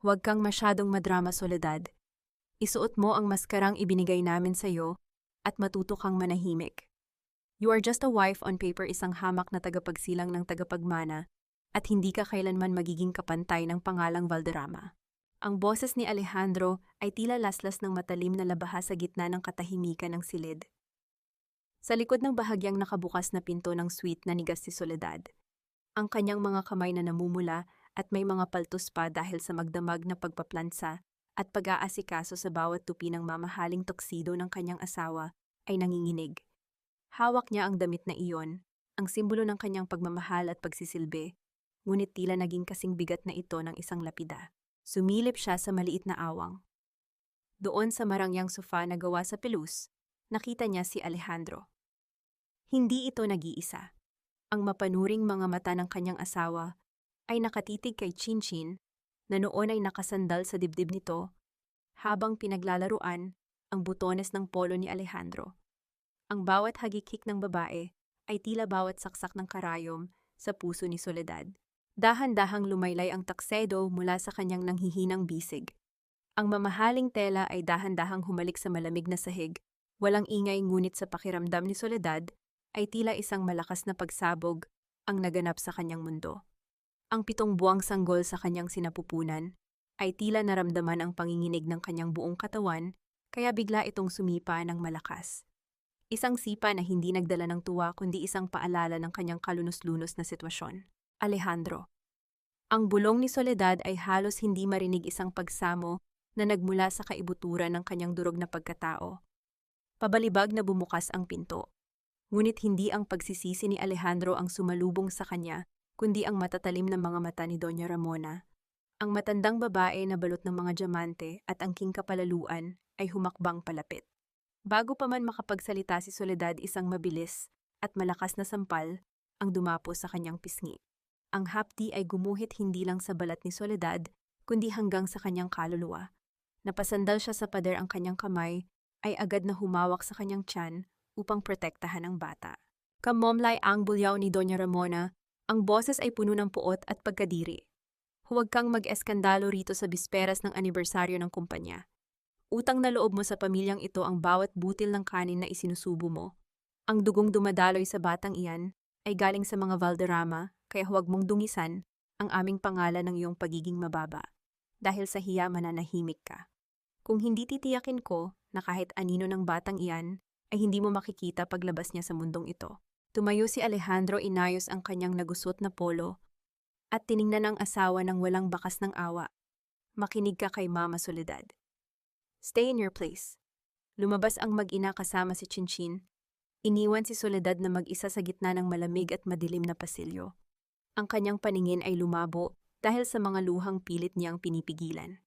Huwag kang masyadong madrama, Soledad. Isuot mo ang maskarang ibinigay namin sa'yo at matuto kang manahimik. You are just a wife on paper, isang hamak na tagapagsilang ng tagapagmana at hindi ka kailanman magiging kapantay ng pangalang Valderrama. Ang boses ni Alejandro ay tila laslas ng matalim na labaha sa gitna ng katahimikan ng silid. Sa likod ng bahagyang nakabukas na pinto ng suite na nigas si Soledad. Ang kanyang mga kamay na namumula at may mga paltos pa dahil sa magdamag na pagpaplansa at pag-aasikaso sa bawat tupi ng mamahaling tuksido ng kanyang asawa ay nanginginig. Hawak niya ang damit na iyon, ang simbolo ng kanyang pagmamahal at pagsisilbi, ngunit tila naging kasing bigat na ito ng isang lapida. Sumilip siya sa maliit na awang. Doon sa marangyang sofa na gawa sa pelus, nakita niya si Alejandro. Hindi ito nag-iisa. Ang mapanuring mga mata ng kanyang asawa ay nakatitig kay Chinchin na noon ay nakasandal sa dibdib nito habang pinaglalaruan ang butones ng polo ni Alejandro. Ang bawat hagikik ng babae ay tila bawat saksak ng karayom sa puso ni Soledad. Dahan-dahang lumaylay ang taksedo mula sa kanyang nanghihinang bisig. Ang mamahaling tela ay dahan-dahang humalik sa malamig na sahig. Walang ingay, ngunit sa pakiramdam ni Soledad ay tila isang malakas na pagsabog ang naganap sa kanyang mundo. Ang 7 buwang sanggol sa kanyang sinapupunan ay tila naramdaman ang panginginig ng kanyang buong katawan, kaya bigla itong sumipa ng malakas. Isang sipa na hindi nagdala ng tuwa kundi isang paalala ng kanyang kalunos-lunos na sitwasyon. Alejandro. Ang bulong ni Soledad ay halos hindi marinig, isang pagsamo na nagmula sa kaibuturan ng kanyang durog na pagkatao. Pabalibag na bumukas ang pinto. Ngunit hindi ang pagsisisi ni Alejandro ang sumalubong sa kanya, kundi ang matatalim na mga mata ni Doña Ramona. Ang matandang babae na balot ng mga diamante at angking kapalaluan ay humakbang palapit. Bago pa man makapagsalita si Soledad, isang mabilis at malakas na sampal ang dumapo sa kanyang pisngi. Ang hapdi ay gumuhit hindi lang sa balat ni Soledad, kundi hanggang sa kanyang kaluluwa. Napasandal siya sa pader, ang kanyang kamay ay agad na humawak sa kanyang tiyan upang protektahan ang bata. Kamomlay ang bulyaw ni Doña Ramona, ang boses ay puno ng puot at pagkadiri. Huwag kang mag-eskandalo rito sa bisperas ng anibersaryo ng kumpanya. Utang na loob mo sa pamilyang ito ang bawat butil ng kanin na isinusubo mo. Ang dugong dumadaloy sa batang iyan ay galing sa mga Valderrama, kaya huwag mong dungisan ang aming pangalan ng iyong pagiging mababa. Dahil sa hiya, mananahimik ka. Kung hindi titiyakin ko na kahit anino ng batang iyan ay hindi mo makikita paglabas niya sa mundong ito. Tumayo si Alejandro, inayos ang kanyang nagusot na polo at tiningnan ang asawa ng walang bakas ng awa. Makinig ka kay Mama Soledad. Stay in your place. Lumabas ang mag-ina kasama si Chinchin. Iniwan si Soledad na mag-isa sa gitna ng malamig at madilim na pasilyo. Ang kanyang paningin ay lumabo dahil sa mga luhang pilit niyang pinipigilan.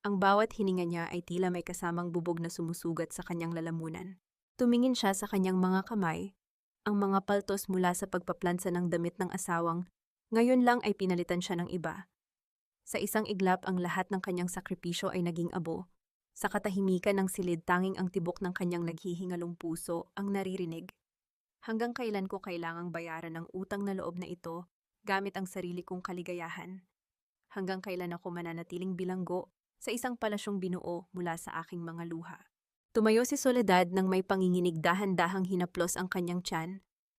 Ang bawat hininga niya ay tila may kasamang bubog na sumusugat sa kanyang lalamunan. Tumingin siya sa kanyang mga kamay, ang mga paltos mula sa pagpaplansa ng damit ng asawang, ngayon lang ay pinalitan siya ng iba. Sa isang iglap, ang lahat ng kanyang sakripisyo ay naging abo. Sa katahimikan ng silid, tanging ang tibok ng kanyang naghihingalong puso ang naririnig. Hanggang kailan ko kailangang bayaran ng utang na loob na ito gamit ang sarili kong kaligayahan? Hanggang kailan ako mananatiling bilanggo sa isang palasyong binuo mula sa aking mga luha? Tumayo si Soledad nang may panginginig, dahan-dahang hinaplos ang kanyang tiyan,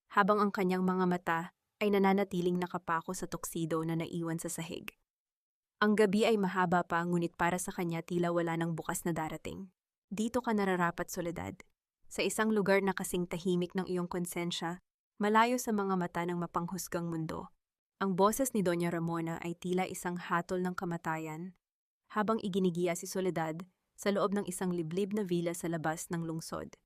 habang ang kanyang mga mata ay nananatiling nakapako sa tuksido na naiwan sa sahig. Ang gabi ay mahaba pa, ngunit para sa kanya tila wala nang bukas na darating. Dito ka nararapat, Soledad. Sa isang lugar na kasing tahimik ng iyong konsensya, malayo sa mga mata ng mapanghusgang mundo. Ang boses ni Doña Ramona ay tila isang hatol ng kamatayan, habang iginigiya si Soledad sa loob ng isang liblib na villa sa labas ng lungsod.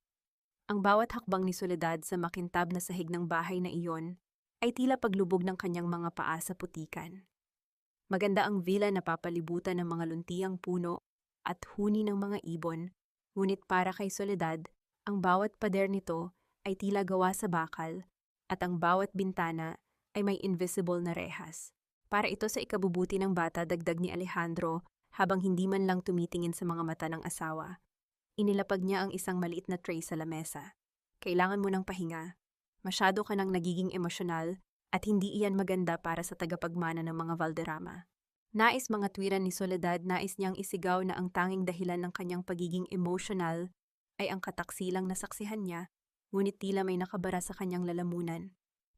Ang bawat hakbang ni Soledad sa makintab na sahig ng bahay na iyon ay tila paglubog ng kanyang mga paa sa putikan. Maganda ang villa na papalibutan ng mga luntiang puno at huni ng mga ibon, ngunit para kay Soledad, ang bawat pader nito ay tila gawa sa bakal at ang bawat bintana ay may invisible na rehas. Para ito sa ikabubuti ng bata, dagdag ni Alejandro habang hindi man lang tumitingin sa mga mata ng asawa. Inilapag niya ang isang maliit na tray sa lamesa. Kailangan mo ng pahinga. Masyado ka nang nagiging emosyonal at hindi iyan maganda para sa tagapagmana ng mga Valderrama. Nais mga tuwiran ni Soledad, nais niyang isigaw na ang tanging dahilan ng kanyang pagiging emotional ay ang kataksilang nasaksihan niya, ngunit tila may nakabara sa kanyang lalamunan.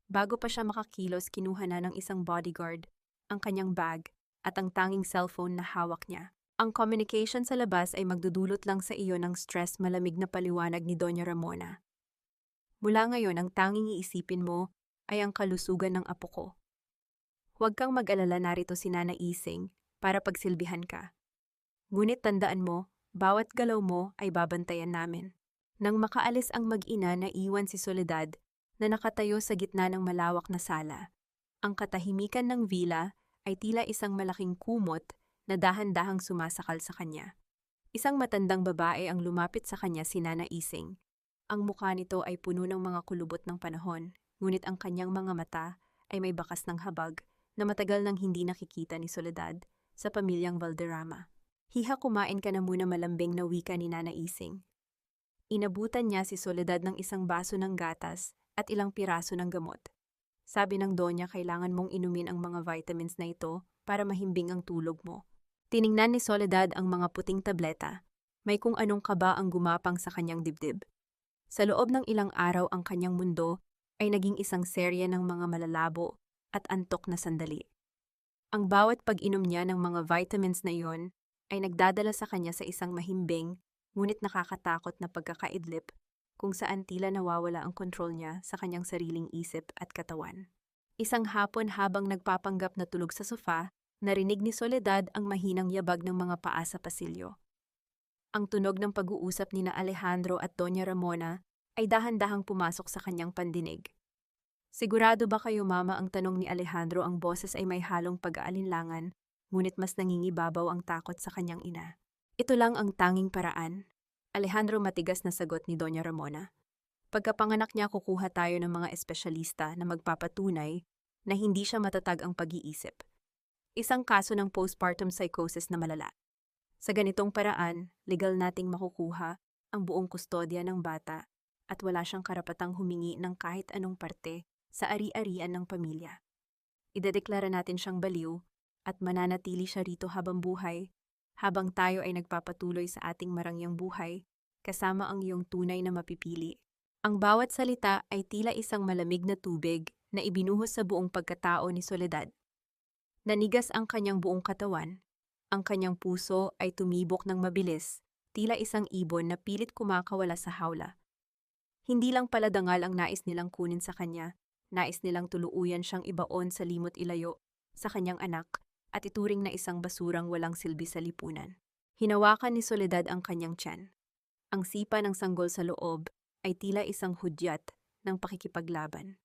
Bago pa siya makakilos, kinuha na ng isang bodyguard ang kanyang bag at ang tanging cellphone na hawak niya. Ang communication sa labas ay magdudulot lang sa iyo ng stress, malamig na paliwanag ni Doña Ramona. Mula ngayon, ang tanging iisipin mo ay ang kalusugan ng apo ko. Huwag kang mag-alala, narito si Nana Ising para pagsilbihan ka. Ngunit tandaan mo, bawat galaw mo ay babantayan namin. Nang makaalis ang mag-ina, naiwan si Soledad na nakatayo sa gitna ng malawak na sala. Ang katahimikan ng villa ay tila isang malaking kumot na dahan-dahang sumasakal sa kanya. Isang matandang babae ang lumapit sa kanya, si Nana Ising. Ang mukha nito ay puno ng mga kulubot ng panahon, ngunit ang kanyang mga mata ay may bakas ng habag na matagal nang hindi nakikita ni Soledad sa pamilyang Valderrama. Hiha, kumain ka na muna, malambing na wika ni Nana Ising. Inabutan niya si Soledad ng isang baso ng gatas at ilang piraso ng gamot. Sabi ng donya, kailangan mong inumin ang mga vitamins na ito para mahimbing ang tulog mo. Tiningnan ni Soledad ang mga puting tableta. May kung anong kaba ang gumapang sa kanyang dibdib. Sa loob ng ilang araw, ang kanyang mundo ay naging isang serye ng mga malalabo at antok na sandali. Ang bawat pag-inom niya ng mga vitamins na iyon ay nagdadala sa kanya sa isang mahimbing ngunit nakakatakot na pagkakaidlip kung saan tila nawawala ang kontrol niya sa kanyang sariling isip at katawan. Isang hapon, habang nagpapanggap na tulog sa sofa, narinig ni Soledad ang mahinang yabag ng mga paa sa pasilyo. Ang tunog ng pag-uusap ni na Alejandro at Doña Ramona ay dahan-dahang pumasok sa kanyang pandinig. Sigurado ba kayo, Mama? Ang tanong ni Alejandro. Ang boses ay may halong pag-aalinlangan, ngunit mas nangingibabaw ang takot sa kanyang ina. Ito lang ang tanging paraan. Alejandro, matigas na sagot ni Doña Ramona. Pagkapanganak niya, kukuha tayo ng mga espesyalista na magpapatunay na hindi siya matatag ang pag-iisip. Isang kaso ng postpartum psychosis na malala. Sa ganitong paraan, legal nating makukuha ang buong kustodya ng bata at wala siyang karapatang humingi ng kahit anong parte sa ari-arian ng pamilya. Idedeklara natin siyang baliw at mananatili siya rito habang buhay, habang tayo ay nagpapatuloy sa ating marangyang buhay, kasama ang iyong tunay na mapipili. Ang bawat salita ay tila isang malamig na tubig na ibinuhos sa buong pagkatao ni Soledad. Nanigas ang kanyang buong katawan, ang kanyang puso ay tumibok ng mabilis, tila isang ibon na pilit kumakawala sa hawla. Hindi lang pala dangal ang nais nilang kunin sa kanya, nais nilang tuluyan siyang ibaon sa limot ilayo sa kanyang anak at ituring na isang basurang walang silbi sa lipunan. Hinawakan ni Soledad ang kanyang tiyan. Ang sipa ng sanggol sa loob ay tila isang hudyat ng pakikipaglaban.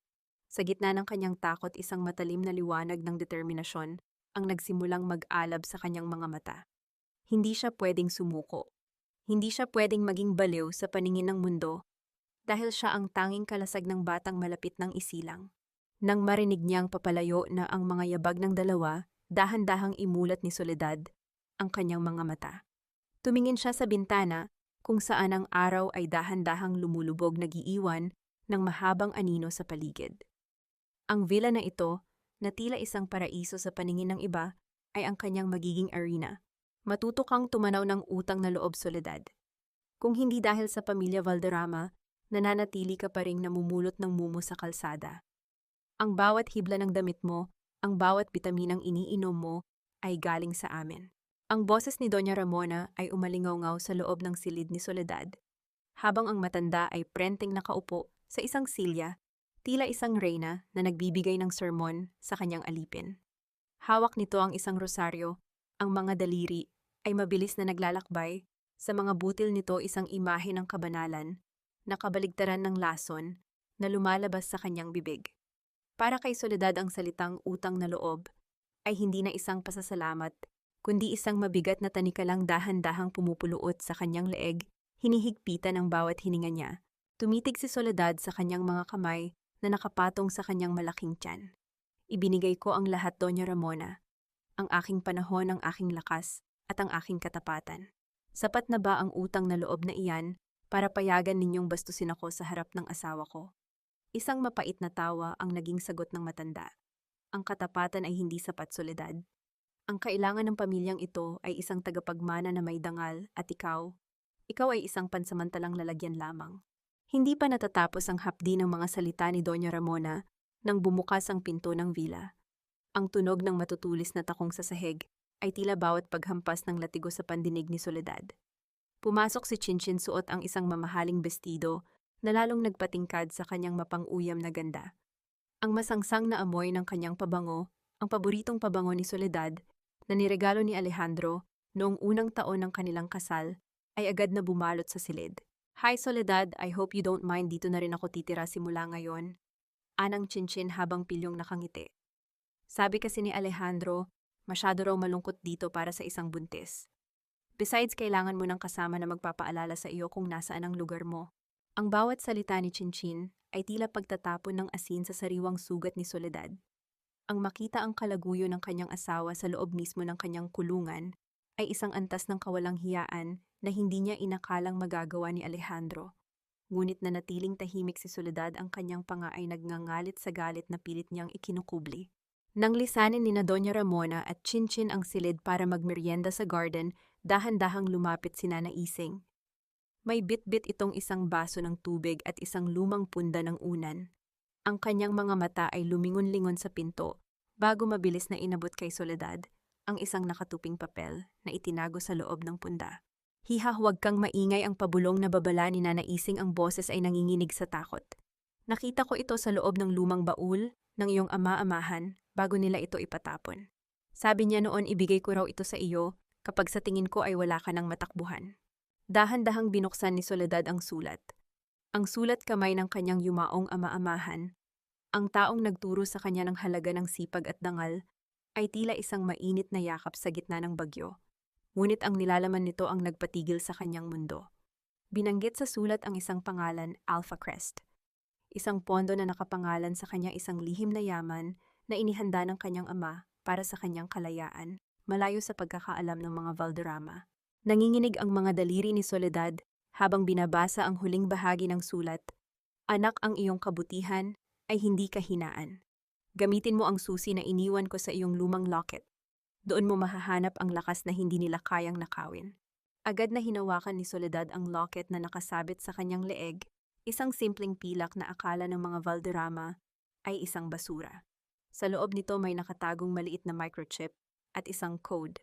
Sa gitna ng kanyang takot, isang matalim na liwanag ng determinasyon ang nagsimulang mag-alab sa kanyang mga mata. Hindi siya pwedeng sumuko. Hindi siya pwedeng maging baliw sa paningin ng mundo dahil siya ang tanging kalasag ng batang malapit ng isilang. Nang marinig niyang papalayo na ang mga yabag ng dalawa, dahan-dahang imulat ni Soledad ang kanyang mga mata. Tumingin siya sa bintana kung saan ang araw ay dahan-dahang lumulubog, nag-iiwan ng mahabang anino sa paligid. Ang villa na ito, na tila isang paraiso sa paningin ng iba, ay ang kanyang magiging arena. Matuto kang tumanaw ng utang na loob, Soledad. Kung hindi dahil sa pamilya Valderrama, nananatili ka pa ring namumulot ng mumo sa kalsada. Ang bawat hibla ng damit mo, ang bawat bitaminang iniinom mo, ay galing sa amin. Ang boses ni Doña Ramona ay umalingaw-ngaw sa loob ng silid ni Soledad, habang ang matanda ay prenteng nakaupo sa isang silya, tila isang reyna na nagbibigay ng sermon sa kanyang alipin. Hawak nito ang isang rosaryo, ang mga daliri ay mabilis na naglalakbay, sa mga butil nito isang imahe ng kabanalan, na kabaligtaran ng lason na lumalabas sa kanyang bibig. Para kay Soledad, ang salitang utang na loob ay hindi na isang pasasalamat, kundi isang mabigat na tanikalang dahan-dahang pumupuluot sa kanyang leeg, hinihigpitan ang bawat hininga niya. Tumitig si Soledad sa kanyang mga kamay na nakapatong sa kanyang malaking tiyan. Ibinigay ko ang lahat, Doña Ramona. Ang aking panahon, ang aking lakas, at ang aking katapatan. Sapat na ba ang utang na loob na iyan para payagan ninyong bastusin ako sa harap ng asawa ko? Isang mapait na tawa ang naging sagot ng matanda. Ang katapatan ay hindi sapat, Soledad. Ang kailangan ng pamilyang ito ay isang tagapagmana na may dangal at ikaw ay isang pansamantalang lalagyan lamang. Hindi pa natatapos ang hapdi ng mga salita ni Doña Ramona nang bumukas ang pinto ng villa. Ang tunog ng matutulis na takong sa sahig ay tila bawat paghampas ng latigo sa pandinig ni Soledad. Pumasok si Chinchin suot ang isang mamahaling bestido na lalong nagpatingkad sa kanyang mapang-uyam na ganda. Ang masangsang na amoy ng kanyang pabango, ang paboritong pabango ni Soledad, na niregalo ni Alejandro noong unang taon ng kanilang kasal, ay agad na bumalot sa silid. "Hi Soledad, I hope you don't mind, dito na rin ako titira simula ngayon." Anang Chinchin habang pilyong nakangiti. Sabi kasi ni Alejandro, masyado raw malungkot dito para sa isang buntis. Besides, kailangan mo ng kasama na magpapaalala sa iyo kung nasaan ang lugar mo. Ang bawat salita ni Chinchin ay tila pagtatapon ng asin sa sariwang sugat ni Soledad. Ang makita ang kalaguyo ng kanyang asawa sa loob mismo ng kanyang kulungan ay isang antas ng kawalang hiyaan na hindi niya inakalang magagawa ni Alejandro. Ngunit nanatiling tahimik si Soledad, ang kanyang panga ay nagngangalit sa galit na pilit niyang ikinukubli. Nang lisanin ni na Doña Ramona at Chinchin ang silid para magmeryenda sa garden, dahan-dahang lumapit si Nana Ising. May bit-bit itong isang baso ng tubig at isang lumang punda ng unan. Ang kanyang mga mata ay lumingon-lingon sa pinto bago mabilis na inabot kay Soledad ang isang nakatuping papel na itinago sa loob ng punda. "Hiha, huwag kang maingay," ang pabulong na babala ni Nana Ising, ang boses ay nanginginig sa takot. "Nakita ko ito sa loob ng lumang baul ng iyong ama-amahan bago nila ito ipatapon. Sabi niya noon ibigay ko raw ito sa iyo kapag sa tingin ko ay wala ka ng matakbuhan." Dahan-dahang binuksan ni Soledad ang sulat. Ang sulat kamay ng kanyang yumaong ama-amahan. Ang taong nagturo sa kanya ng halaga ng sipag at dangal ay tila isang mainit na yakap sa gitna ng bagyo. Ngunit ang nilalaman nito ang nagpatigil sa kanyang mundo. Binanggit sa sulat ang isang pangalan, Alpha Crest. Isang pondo na nakapangalan sa kanya, isang lihim na yaman na inihanda ng kanyang ama para sa kanyang kalayaan, malayo sa pagkakaalam ng mga Valderrama. Nanginginig ang mga daliri ni Soledad habang binabasa ang huling bahagi ng sulat. "Anak, ang iyong kabutihan ay hindi kahinaan. Gamitin mo ang susi na iniwan ko sa iyong lumang locket. Doon mo mahahanap ang lakas na hindi nila kayang nakawin." Agad na hinawakan ni Soledad ang locket na nakasabit sa kanyang leeg, isang simpleng pilak na akala ng mga Valderrama ay isang basura. Sa loob nito may nakatagong maliit na microchip at isang code.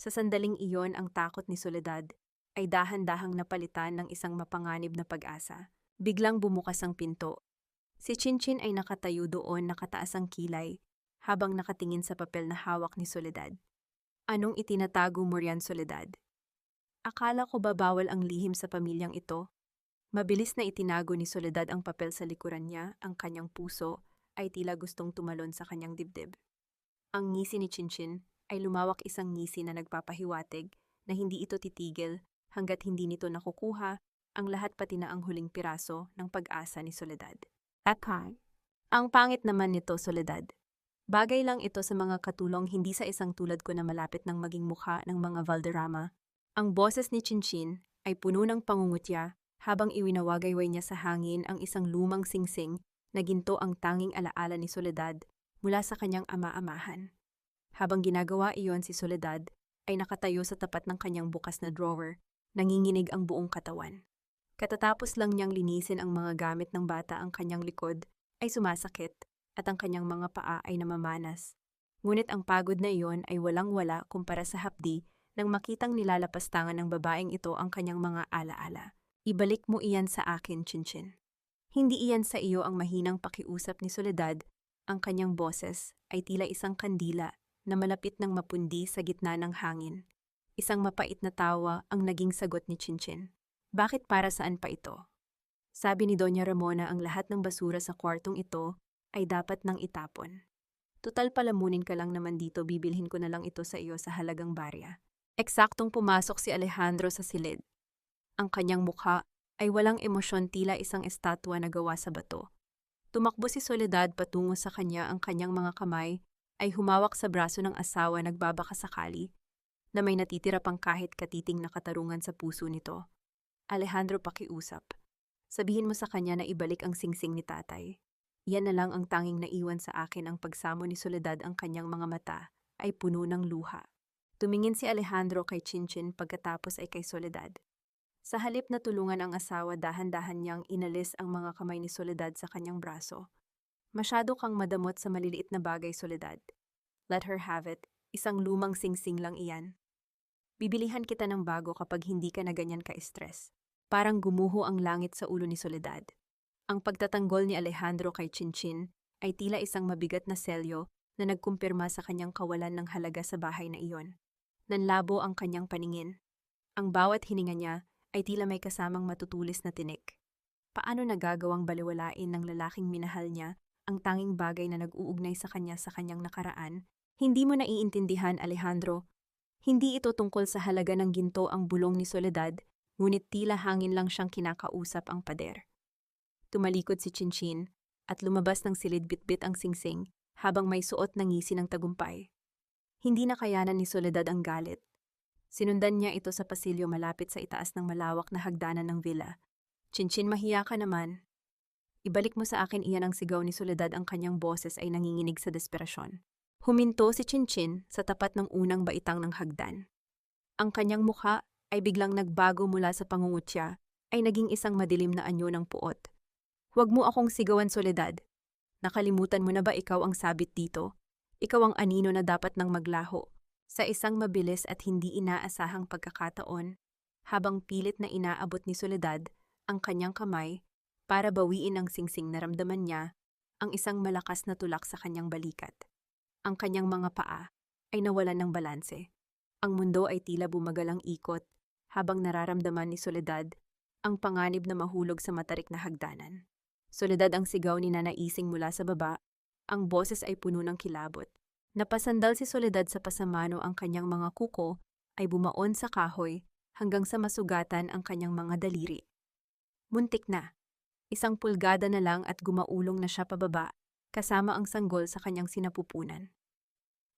Sa sandaling iyon, ang takot ni Soledad ay dahan-dahang napalitan ng isang mapanganib na pag-asa. Biglang bumukas ang pinto. Si Chinchin ay nakatayo doon, nakataas ang kilay, habang nakatingin sa papel na hawak ni Soledad. "Anong itinatago mo riyan, Soledad? Akala ko ba bawal ang lihim sa pamilyang ito?" Mabilis na itinago ni Soledad ang papel sa likuran niya, ang kanyang puso ay tila gustong tumalon sa kanyang dibdib. Ang ngisi ni Chinchin ay lumawak, isang ngisi na nagpapahiwatig na hindi ito titigil hanggat hindi nito nakukuha ang lahat, pati na ang huling piraso ng pag-asa ni Soledad. "Akay, ang pangit naman nito, Soledad. Bagay lang ito sa mga katulong, hindi sa isang tulad ko na malapit ng maging mukha ng mga Valderrama." Ang boses ni Chinchin ay puno ng pangungutya habang iwinawagayway niya sa hangin ang isang lumang singsing na ginto, ang tanging alaala ni Soledad mula sa kanyang ama-amahan. Habang ginagawa iyon, si Soledad ay nakatayo sa tapat ng kanyang bukas na drawer, nanginginig ang buong katawan. Katatapos lang niyang linisin ang mga gamit ng bata, ang kanyang likod ay sumasakit at ang kanyang mga paa ay namamanas. Ngunit ang pagod na iyon ay walang-wala kumpara sa hapdi nang makitang nilalapastangan ng babaeng ito ang kanyang mga alaala. "Ibalik mo iyan sa akin, Chinchin. Hindi iyan sa iyo," ang mahinang pakiusap ni Soledad. Ang kanyang boses ay tila isang kandila na malapit ng mapundi sa gitna ng hangin. Isang mapait na tawa ang naging sagot ni Chinchin. "Bakit, para saan pa ito? Sabi ni Doña Ramona, ang lahat ng basura sa kwartong ito ay dapat nang itapon. Tutal palamunin ka lang naman dito, bibilhin ko na lang ito sa iyo sa halagang barya." Eksaktong pumasok si Alejandro sa silid. Ang kanyang mukha ay walang emosyon, tila isang estatwa na gawa sa bato. Tumakbo si Soledad patungo sa kanya, ang kanyang mga kamay ay humawak sa braso ng asawa, nagbabaka sakali na may natitira pang kahit katiting na katarungan sa puso nito. "Alejandro, pakiusap. Sabihin mo sa kanya na ibalik ang singsing ni tatay. Yan na lang ang tanging naiwan sa akin." Ang pagsamo ni Soledad ang kanyang mga mata ay puno ng luha. Tumingin si Alejandro kay Chinchin pagkatapos ay kay Soledad. Sa halip na tulungan ang asawa, dahan-dahan niyang inalis ang mga kamay ni Soledad sa kanyang braso. Masyado kang madamot sa maliliit na bagay, Soledad. Let her have it. Isang lumang singsing lang iyan. Bibilihan kita ng bago kapag hindi ka na ganyan ka-stress. Parang gumuho ang langit sa ulo ni Soledad. Ang pagtatanggol ni Alejandro kay Chinchin ay tila isang mabigat na selyo na nagkumpirma sa kanyang kawalan ng halaga sa bahay na iyon. Nanlabo ang kanyang paningin. Ang bawat hininga niya ay tila may kasamang matutulis na tinik. Paano nagagawang baliwalain ng lalaking minahal niya ang tanging bagay na nag-uugnay sa kanyang nakaraan? Hindi mo naiintindihan, Alejandro. Hindi ito tungkol sa halaga ng ginto ang bulong ni Soledad, ngunit tila hangin lang siyang kinakausap ang pader. Tumalikod si Chinchin at lumabas ng silid bitbit ang singsing habang may suot ng ngisi ng tagumpay. Hindi na kayanan ni Soledad ang galit. Sinundan niya ito sa pasilyo malapit sa itaas ng malawak na hagdanan ng villa. Chinchin, mahiya ka naman. Ibalik mo sa akin, iyan ang sigaw ni Soledad, ang kanyang boses ay nanginginig sa desperasyon. Huminto si Chinchin sa tapat ng unang baitang ng hagdan. Ang kanyang mukha ay biglang nagbago mula sa pangungutya ay naging isang madilim na anyo ng puot. Huwag mo akong sigawan, Soledad. Nakalimutan mo na ba ikaw ang sabit dito? Ikaw ang anino na dapat nang maglaho. Sa isang mabilis at hindi inaasahang pagkakataon, habang pilit na inaabot ni Soledad ang kanyang kamay para bawiin ang singsing, naramdaman niya ang isang malakas na tulak sa kanyang balikat. Ang kanyang mga paa ay nawalan ng balanse. Ang mundo ay tila bumagal ang ikot habang nararamdaman ni Soledad ang panganib na mahulog sa matarik na hagdanan. Soledad, ang sigaw ni Nanaising mula sa baba, ang boses ay puno ng kilabot. Napasandal si Soledad sa pasamano, ang kanyang mga kuko ay bumaon sa kahoy hanggang sa masugatan ang kanyang mga daliri. Muntik na. 1 pulgada na lang at gumaulong na siya pababa, kasama ang sanggol sa kanyang sinapupunan.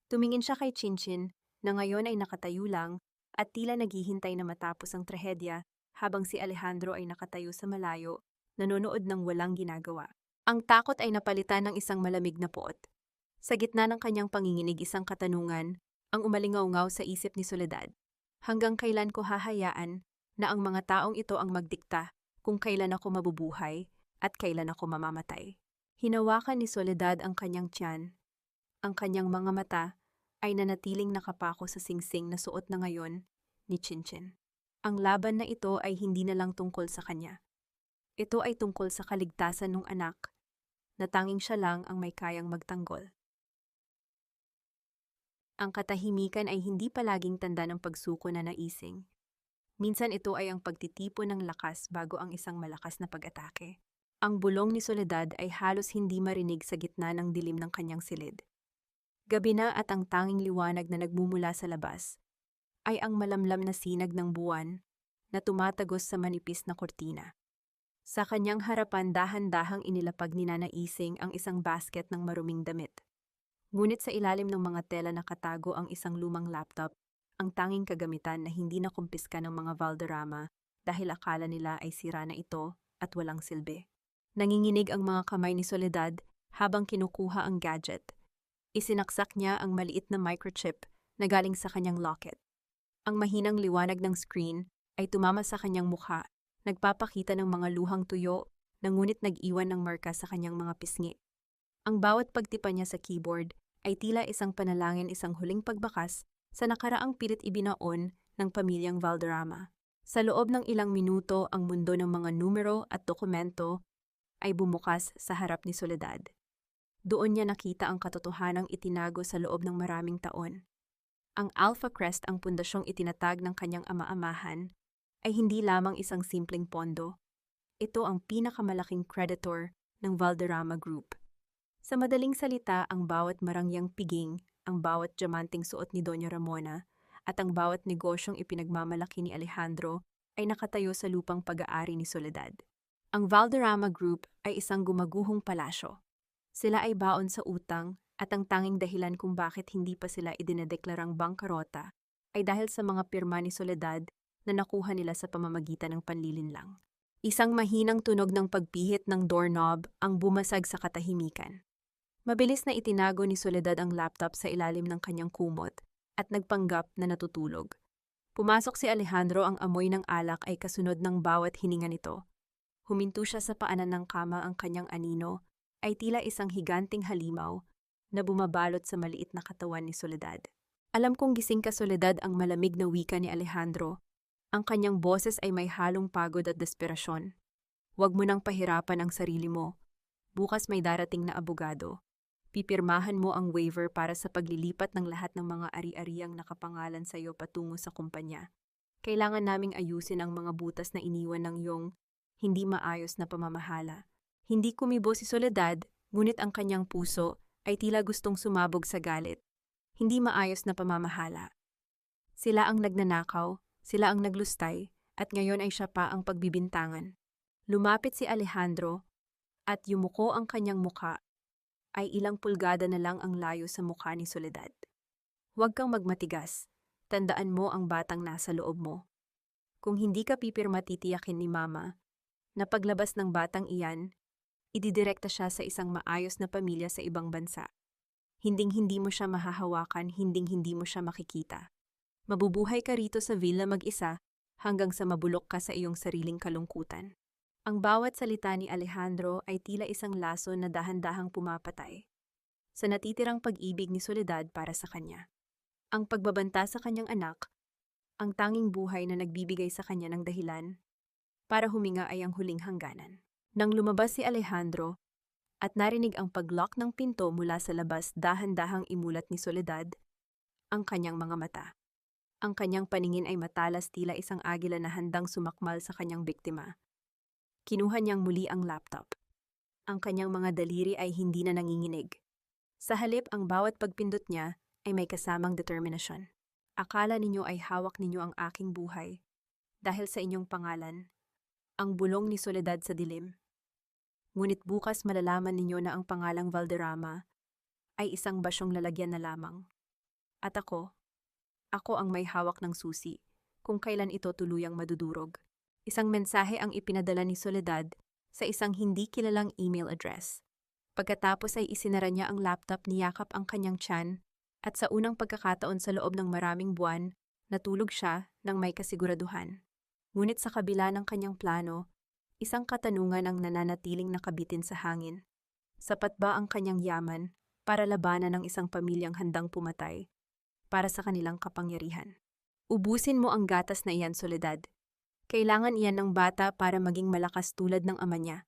Tumingin siya kay Chinchin na ngayon ay nakatayo lang at tila naghihintay na matapos ang trahedya, habang si Alejandro ay nakatayo sa malayo, nanonood ng walang ginagawa. Ang takot ay napalitan ng isang malamig na puot. Sa gitna ng kanyang panginginig, isang katanungan ang umalingaw-ngaw sa isip ni Soledad. Hanggang kailan ko hahayaan na ang mga taong ito ang magdikta kung kailan ako mabubuhay at kailan ako mamamatay? Hinawakan ni Soledad ang kanyang tiyan. Ang kanyang mga mata ay nanatiling nakapako sa singsing na suot na ngayon ni Chinchin. Ang laban na ito ay hindi na lang tungkol sa kanya. Ito ay tungkol sa kaligtasan ng anak na tanging siya lang ang may kayang magtanggol. Ang katahimikan ay hindi palaging tanda ng pagsuko na naising. Minsan ito ay ang pagtitipon ng lakas bago ang isang malakas na pag-atake. Ang bulong ni Soledad ay halos hindi marinig sa gitna ng dilim ng kanyang silid. Gabi na at ang tanging liwanag na nagmumula sa labas ay ang malamlam na sinag ng buwan na tumatagos sa manipis na kortina. Sa kanyang harapan, dahan-dahang inilapag ni Nanaising ang isang basket ng maruming damit. Ngunit sa ilalim ng mga tela nakatago ang isang lumang laptop, ang tanging kagamitan na hindi nakumpiska ng mga Valderrama dahil akala nila ay sira na ito at walang silbi. Nanginginig ang mga kamay ni Soledad habang kinukuha ang gadget. Isinaksak niya ang maliit na microchip na galing sa kanyang locket. Ang mahinang liwanag ng screen ay tumama sa kanyang mukha, nagpapakita ng mga luhang tuyo na ngunit nag-iwan ng marka sa kanyang mga pisngi. Ang bawat pagtipa niya sa keyboard ay tila isang panalangin, isang huling pagbakas sa nakaraang pilit ibinaon ng pamilyang Valderrama. Sa loob ng ilang minuto, ang mundo ng mga numero at dokumento ay bumukas sa harap ni Soledad. Doon niya nakita ang katotohanang itinago sa loob ng maraming taon. Ang Alpha Crest, ang pundasyong itinatag ng kanyang ama-amahan, ay hindi lamang isang simpleng pondo. Ito ang pinakamalaking creditor ng Valderrama Group. Sa madaling salita, ang bawat marangyang piging, ang bawat diamanting suot ni Doña Ramona, at ang bawat negosyong ipinagmamalaki ni Alejandro ay nakatayo sa lupang pag-aari ni Soledad. Ang Valderrama Group ay isang gumaguhong palasyo. Sila ay baon sa utang at ang tanging dahilan kung bakit hindi pa sila idinedeklarang bangkarota ay dahil sa mga pirma ni Soledad na nakuha nila sa pamamagitan ng panlilinlang. Isang mahinang tunog ng pagpihit ng doorknob ang bumasag sa katahimikan. Mabilis na itinago ni Soledad ang laptop sa ilalim ng kanyang kumot at nagpanggap na natutulog. Pumasok si Alejandro, ang amoy ng alak ay kasunod ng bawat hininga nito. Huminto siya sa paanan ng kama, ang kanyang anino ay tila isang higanting halimaw na bumabalot sa maliit na katawan ni Soledad. Alam kong gising ka, Soledad, ang malamig na wika ni Alejandro. Ang kanyang boses ay may halong pagod at desperasyon. Huwag mo nang pahirapan ang sarili mo. Bukas may darating na abogado. Pipirmahan mo ang waiver para sa paglilipat ng lahat ng mga ari-ariang nakapangalan sa iyo patungo sa kumpanya. Kailangan naming ayusin ang mga butas na iniwan ng iyong hindi maayos na pamamahala. Hindi kumibo si Soledad, ngunit ang kanyang puso ay tila gustong sumabog sa galit. Hindi maayos na pamamahala. Sila ang nagnanakaw, sila ang naglustay, at ngayon ay siya pa ang pagbibintangan. Lumapit si Alejandro at yumuko, ang kanyang muka ay ilang pulgada na lang ang layo sa mukha ni Soledad. Huwag kang magmatigas. Tandaan mo ang batang nasa loob mo. Kung hindi ka pipirma, titiyakin ni Mama na paglabas ng batang iyan, ididirekta siya sa isang maayos na pamilya sa ibang bansa. Hinding-hindi mo siya mahahawakan, hinding-hindi mo siya makikita. Mabubuhay ka rito sa villa mag-isa hanggang sa mabulok ka sa iyong sariling kalungkutan. Ang bawat salita ni Alejandro ay tila isang laso na dahan-dahang pumapatay sa natitirang pag-ibig ni Soledad para sa kanya. Ang pagbabanta sa kanyang anak, ang tanging buhay na nagbibigay sa kanya ng dahilan para huminga, ay ang huling hangganan. Nang lumabas si Alejandro at narinig ang pag-lock ng pinto mula sa labas, dahan-dahang imulat ni Soledad ang kanyang mga mata. Ang kanyang paningin ay matalas, tila isang agila na handang sumakmal sa kanyang biktima. Kinuha niyang muli ang laptop. Ang kanyang mga daliri ay hindi na nanginginig. Sa halip, ang bawat pagpindot niya ay may kasamang determinasyon. Akala ninyo ay hawak ninyo ang aking buhay dahil sa inyong pangalan, ang bulong ni Soledad sa dilim. Ngunit bukas malalaman ninyo na ang pangalang Valderrama ay isang basyong lalagyan na lamang. At ako ang may hawak ng susi kung kailan ito tuluyang madudurog. Isang mensahe ang ipinadala ni Soledad sa isang hindi kilalang email address. Pagkatapos ay isinara niya ang laptop, niyakap ang kanyang tiyan, at sa unang pagkakataon sa loob ng maraming buwan, natulog siya ng may kasiguraduhan. Ngunit sa kabila ng kanyang plano, isang katanungan ang nananatiling nakabitin sa hangin. Sapat ba ang kanyang yaman para labanan ng isang pamilyang handang pumatay para sa kanilang kapangyarihan? Ubusin mo ang gatas na iyan, Soledad. Kailangan iyan ng bata para maging malakas tulad ng ama niya.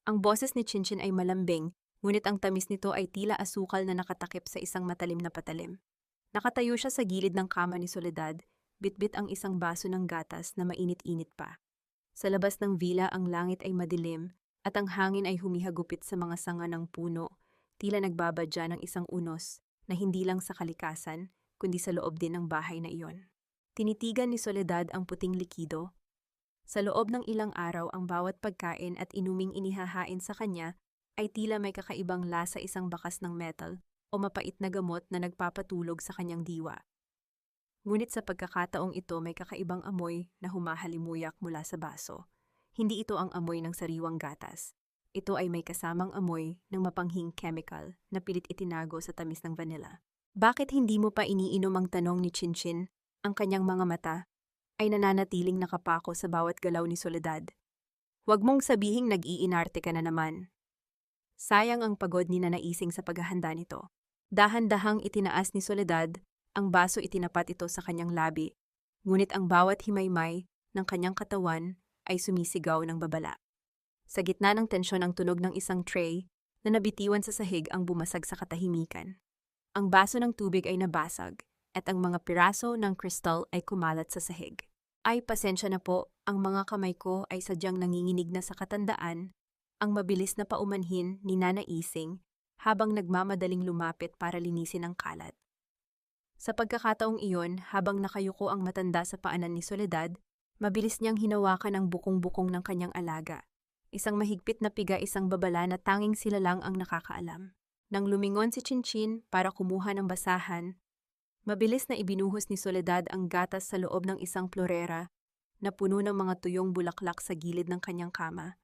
Ang boses ni Chinchin ay malambing, ngunit ang tamis nito ay tila asukal na nakatakip sa isang matalim na patalim. Nakatayo siya sa gilid ng kama ni Soledad, bitbit ang isang baso ng gatas na mainit-init pa. Sa labas ng villa, ang langit ay madilim at ang hangin ay humihagupit sa mga sanga ng puno, tila nagbabadya ng isang unos na hindi lang sa kalikasan, kundi sa loob din ng bahay na iyon. Tinitigan ni Soledad ang puting likido. Sa loob ng ilang araw, ang bawat pagkain at inuming inihahain sa kanya ay tila may kakaibang lasa, isang bakas ng metal o mapait na gamot na nagpapatulog sa kanyang diwa. Ngunit sa pagkakataong ito, may kakaibang amoy na humahalimuyak mula sa baso. Hindi ito ang amoy ng sariwang gatas. Ito ay may kasamang amoy ng mapanghing chemical na pilit itinago sa tamis ng vanilla. Bakit hindi mo pa iniinom, ang tanong ni Chinchin? Ang kanyang mga mata ay nananatiling nakapako sa bawat galaw ni Soledad. Huwag mong sabihing nag-iinarte ka na naman. Sayang ang pagod ni Nanaising sa paghahanda nito. Dahan-dahang itinaas ni Soledad ang baso, itinapat ito sa kanyang labi, ngunit ang bawat himaymay ng kanyang katawan ay sumisigaw ng babala. Sa gitna ng tensyon, ang tunog ng isang tray na nabitiwan sa sahig ang bumasag sa katahimikan. Ang baso ng tubig ay nabasag at ang mga piraso ng kristal ay kumalat sa sahig. Ay, pasensya na po, ang mga kamay ko ay sadyang nanginginig na sa katandaan, ang mabilis na paumanhin ni Nanaising habang nagmamadaling lumapit para linisin ang kalat. Sa pagkakataong iyon, habang nakayuko ang matanda sa paanan ni Soledad, mabilis niyang hinawakan ang bukong-bukong ng kanyang alaga. Isang mahigpit na piga, isang babala na tanging sila lang ang nakakaalam. Nang lumingon si Chinchin para kumuha ng basahan, mabilis na ibinuhos ni Soledad ang gatas sa loob ng isang florera na puno ng mga tuyong bulaklak sa gilid ng kanyang kama.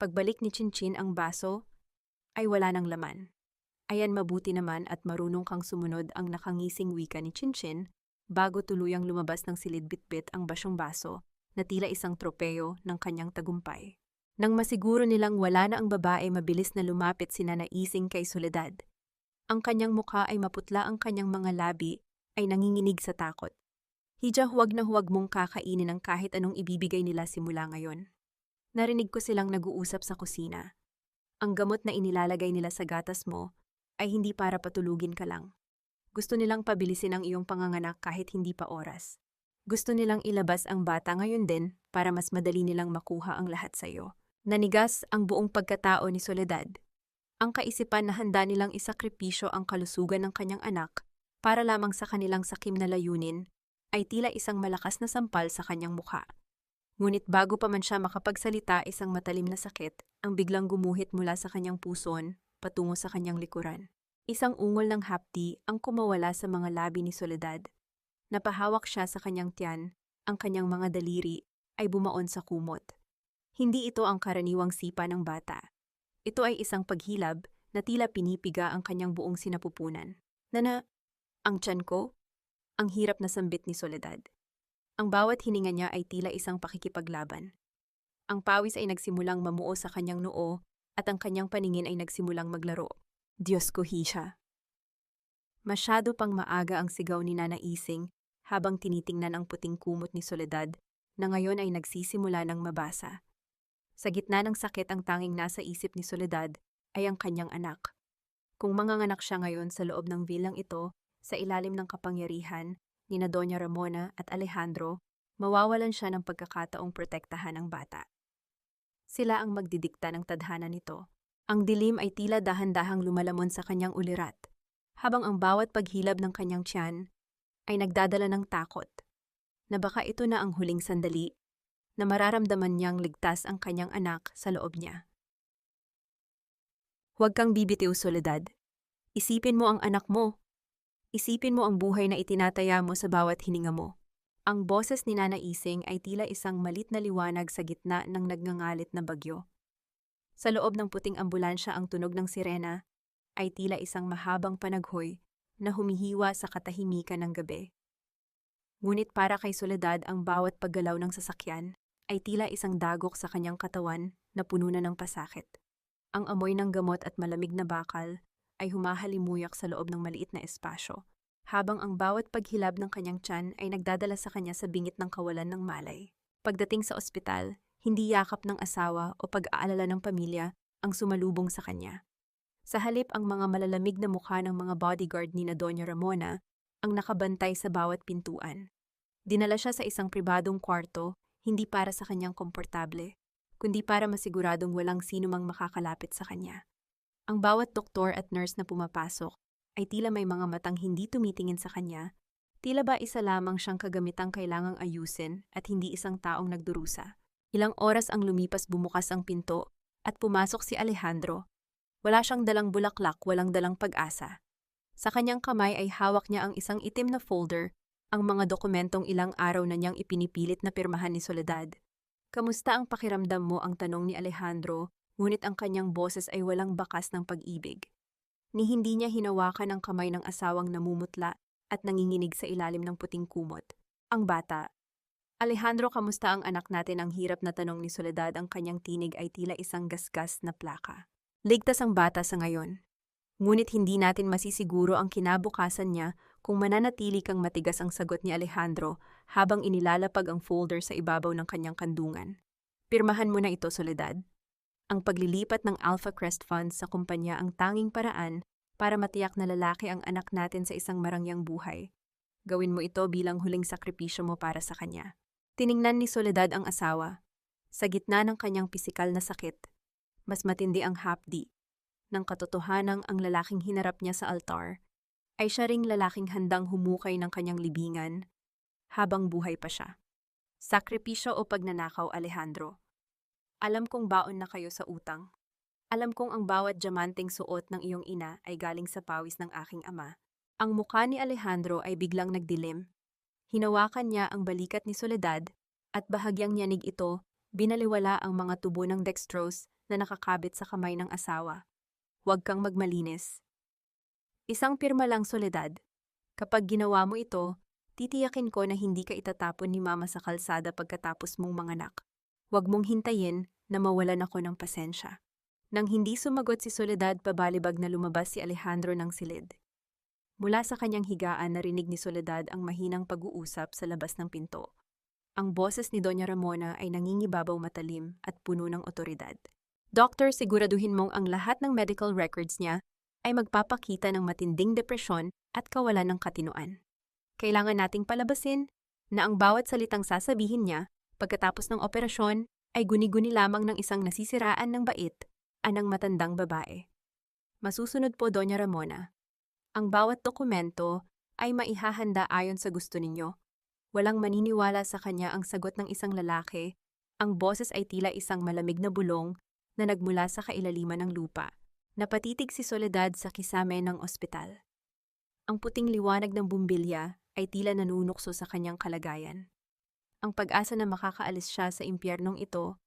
Pagbalik ni Chinchin, ang baso ay wala ng laman. Ayan, mabuti naman at marunong kang sumunod ang nakangising wika ni Chinchin bago tuluyang lumabas ng silid-bitbit ang basyong baso na tila isang tropeyo ng kanyang tagumpay. Nang masiguro nilang wala na ang babae, mabilis na lumapit si Nana Ising kay Soledad. Ang kanyang mukha ay maputla, ang kanyang mga labi ay nanginginig sa takot. Hija, huwag na huwag mong kakainin ang kahit anong ibibigay nila simula ngayon. Narinig ko silang nag-uusap sa kusina. Ang gamot na inilalagay nila sa gatas mo ay hindi para patulugin ka lang. Gusto nilang pabilisin ang iyong panganganak kahit hindi pa oras. Gusto nilang ilabas ang bata ngayon din para mas madali nilang makuha ang lahat sa iyo. Nanigas ang buong pagkatao ni Soledad. Ang kaisipan na handa nilang isakripisyo ang kalusugan ng kanyang anak para lamang sa kanilang sakim na layunin ay tila isang malakas na sampal sa kanyang mukha. Ngunit bago pa man siya makapagsalita, isang matalim na sakit ang biglang gumuhit mula sa kanyang puson patungo sa kanyang likuran. Isang ungol ng hapdi ang kumawala sa mga labi ni Soledad. Napahawak siya sa kanyang tiyan, ang kanyang mga daliri ay bumaon sa kumot. Hindi ito ang karaniwang sipa ng bata. Ito ay isang paghilab na tila pinipiga ang kanyang buong sinapupunan. Nana, ang tiyan ko? Ang hirap na sambit ni Soledad. Ang bawat hininga niya ay tila isang pakikipaglaban. Ang pawis ay nagsimulang mamuo sa kanyang noo at ang kanyang paningin ay nagsimulang maglaro. Diyos ko, Hisha. Masyado pang maaga ang sigaw ni Nana Ising habang tinitingnan ang puting kumot ni Soledad na ngayon ay nagsisimula ng mabasa. Sa gitna ng sakit, ang tanging nasa isip ni Soledad ay ang kanyang anak. Kung manganganak siya ngayon sa loob ng vilang ito, sa ilalim ng kapangyarihan ni Doña Ramona at Alejandro, mawawalan siya ng pagkakataong protektahan ang bata. Sila ang magdidikta ng tadhana nito. Ang dilim ay tila dahan-dahang lumalamon sa kanyang ulirat, habang ang bawat paghilab ng kanyang tiyan ay nagdadala ng takot, na baka ito na ang huling sandali na mararamdaman niyang ligtas ang kanyang anak sa loob niya. Huwag kang bibitiw, Soledad. Isipin mo ang anak mo. Isipin mo ang buhay na itinataya mo sa bawat hininga mo. Ang boses ni Nana Ising ay tila isang malit na liwanag sa gitna ng nagngangalit na bagyo. Sa loob ng puting ambulansya, ang tunog ng sirena ay tila isang mahabang panaghoy na humihiwa sa katahimikan ng gabi. Ngunit para kay Soledad, ang bawat paggalaw ng sasakyan ay tila isang dagok sa kanyang katawan na puno na ng pasakit. Ang amoy ng gamot at malamig na bakal ay humahalimuyak sa loob ng maliit na espasyo, habang ang bawat paghilab ng kanyang tiyan ay nagdadala sa kanya sa bingit ng kawalan ng malay. Pagdating sa ospital, hindi yakap ng asawa o pag-aalala ng pamilya ang sumalubong sa kanya. Sa halip, ang mga malalamig na mukha ng mga bodyguard ni Doña Ramona ang nakabantay sa bawat pintuan. Dinala siya sa isang pribadong kwarto, hindi para sa kanyang komportable, kundi para masiguradong walang sino mang makakalapit sa kanya. Ang bawat doktor at nurse na pumapasok ay tila may mga matang hindi tumitingin sa kanya, tila ba isa lamang siyang kagamitang kailangang ayusin at hindi isang taong nagdurusa. Ilang oras ang lumipas, bumukas ang pinto at pumasok si Alejandro. Wala siyang dalang bulaklak, walang dalang pag-asa. Sa kanyang kamay ay hawak niya ang isang itim na folder, ang mga dokumentong ilang araw na niyang ipinipilit na pirmahan ni Soledad. Kamusta ang pakiramdam mo? Ang tanong ni Alejandro, ngunit ang kanyang boses ay walang bakas ng pag-ibig. Ni hindi niya hinawakan ang kamay ng asawang namumutla at nanginginig sa ilalim ng puting kumot. Ang bata. Alejandro, kamusta ang anak natin? Ang hirap na tanong ni Soledad, ang kanyang tinig ay tila isang gasgas na plaka. Ligtas ang bata sa ngayon. Ngunit hindi natin masisiguro ang kinabukasan niya kung mananatili kang matigas, ang sagot ni Alejandro habang inilalapag ang folder sa ibabaw ng kanyang kandungan. Pirmahan mo na ito, Soledad. Ang paglilipat ng Alpha Crest Funds sa kumpanya ang tanging paraan para matiyak na lalaki ang anak natin sa isang marangyang buhay. Gawin mo ito bilang huling sakripisyo mo para sa kanya. Tiningnan ni Soledad ang asawa. Sa gitna ng kanyang pisikal na sakit, mas matindi ang hapdi ng katotohanang ang lalaking hinarap niya sa altar ay siya ring lalaking handang humukay ng kanyang libingan habang buhay pa siya. Sakripisyo o pagnanakaw, Alejandro? Alam kong baon na kayo sa utang. Alam kong ang bawat diamanteng suot ng iyong ina ay galing sa pawis ng aking ama. Ang mukha ni Alejandro ay biglang nagdilim. Hinawakan niya ang balikat ni Soledad at bahagyang yanig ito, binaliwala ang mga tubo ng dextrose na nakakabit sa kamay ng asawa. Huwag kang magmalinis. Isang pirma lang, Soledad. Kapag ginawa mo ito, titiyakin ko na hindi ka itatapon ni Mama sa kalsada pagkatapos mong manganak. Huwag mong hintayin na mawalan ako ng pasensya. Nang hindi sumagot si Soledad, pabalibag na lumabas si Alejandro ng silid. Mula sa kanyang higaan, narinig ni Soledad ang mahinang pag-uusap sa labas ng pinto. Ang boses ni Doña Ramona ay nangingibabaw, matalim at puno ng otoridad. Doktor, siguraduhin mong ang lahat ng medical records niya ay magpapakita ng matinding depresyon at kawalan ng katinoan. Kailangan nating palabasin na ang bawat salitang sasabihin niya pagkatapos ng operasyon ay guni-guni lamang ng isang nasisiraan ng bait, anang matandang babae. Masusunod po, Doña Ramona. Ang bawat dokumento ay maihahanda ayon sa gusto ninyo. Walang maniniwala sa kanya, ang sagot ng isang lalaki. Ang boses ay tila isang malamig na bulong na nagmula sa kailaliman ng lupa. Napatitig si Soledad sa kisame ng ospital. Ang puting liwanag ng bumbilya ay tila nanunukso sa kanyang kalagayan. Ang pag-asa na makakaalis siya sa impyernong ito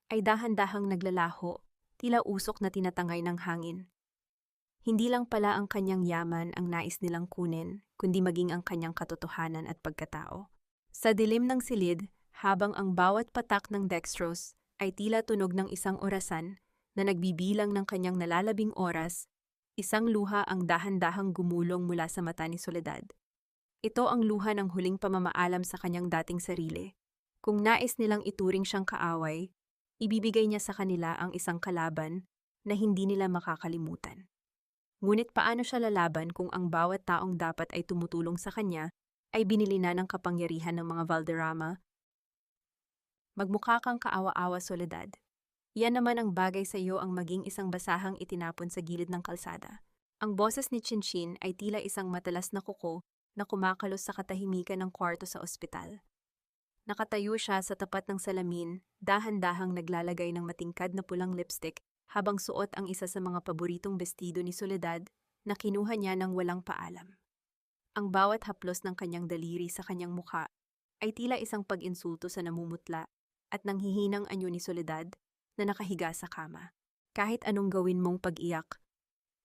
ay dahan-dahang naglalaho, tila usok na tinatangay ng hangin. Hindi lang pala ang kanyang yaman ang nais nilang kunin, kundi maging ang kanyang katotohanan at pagkatao. Sa dilim ng silid, habang ang bawat patak ng dextrose ay tila tunog ng isang orasan na nagbibilang ng kanyang nalalabing oras, isang luha ang dahan-dahang gumulong mula sa mata ni Soledad. Ito ang luha ng huling pamamaalam sa kanyang dating sarili. Kung nais nilang ituring siyang kaaway, ibibigay niya sa kanila ang isang kalaban na hindi nila makakalimutan. Ngunit paano siya lalaban kung ang bawat taong dapat ay tumutulong sa kanya ay binili na ng kapangyarihan ng mga Valderrama? Magmukha kang kaawa-awa, Soledad. Iyan naman ang bagay sa iyo, ang maging isang basahang itinapon sa gilid ng kalsada. Ang boses ni Chinchin ay tila isang matalas na kuko na kumakalos sa katahimikan ng kwarto sa ospital. Nakatayo siya sa tapat ng salamin, dahan-dahang naglalagay ng matingkad na pulang lipstick habang suot ang isa sa mga paboritong bestido ni Soledad na kinuha niya ng walang paalam. Ang bawat haplos ng kanyang daliri sa kanyang mukha ay tila isang pag-insulto sa namumutla at nanghihinang anyo ni Soledad na nakahiga sa kama. Kahit anong gawin mong pag-iyak,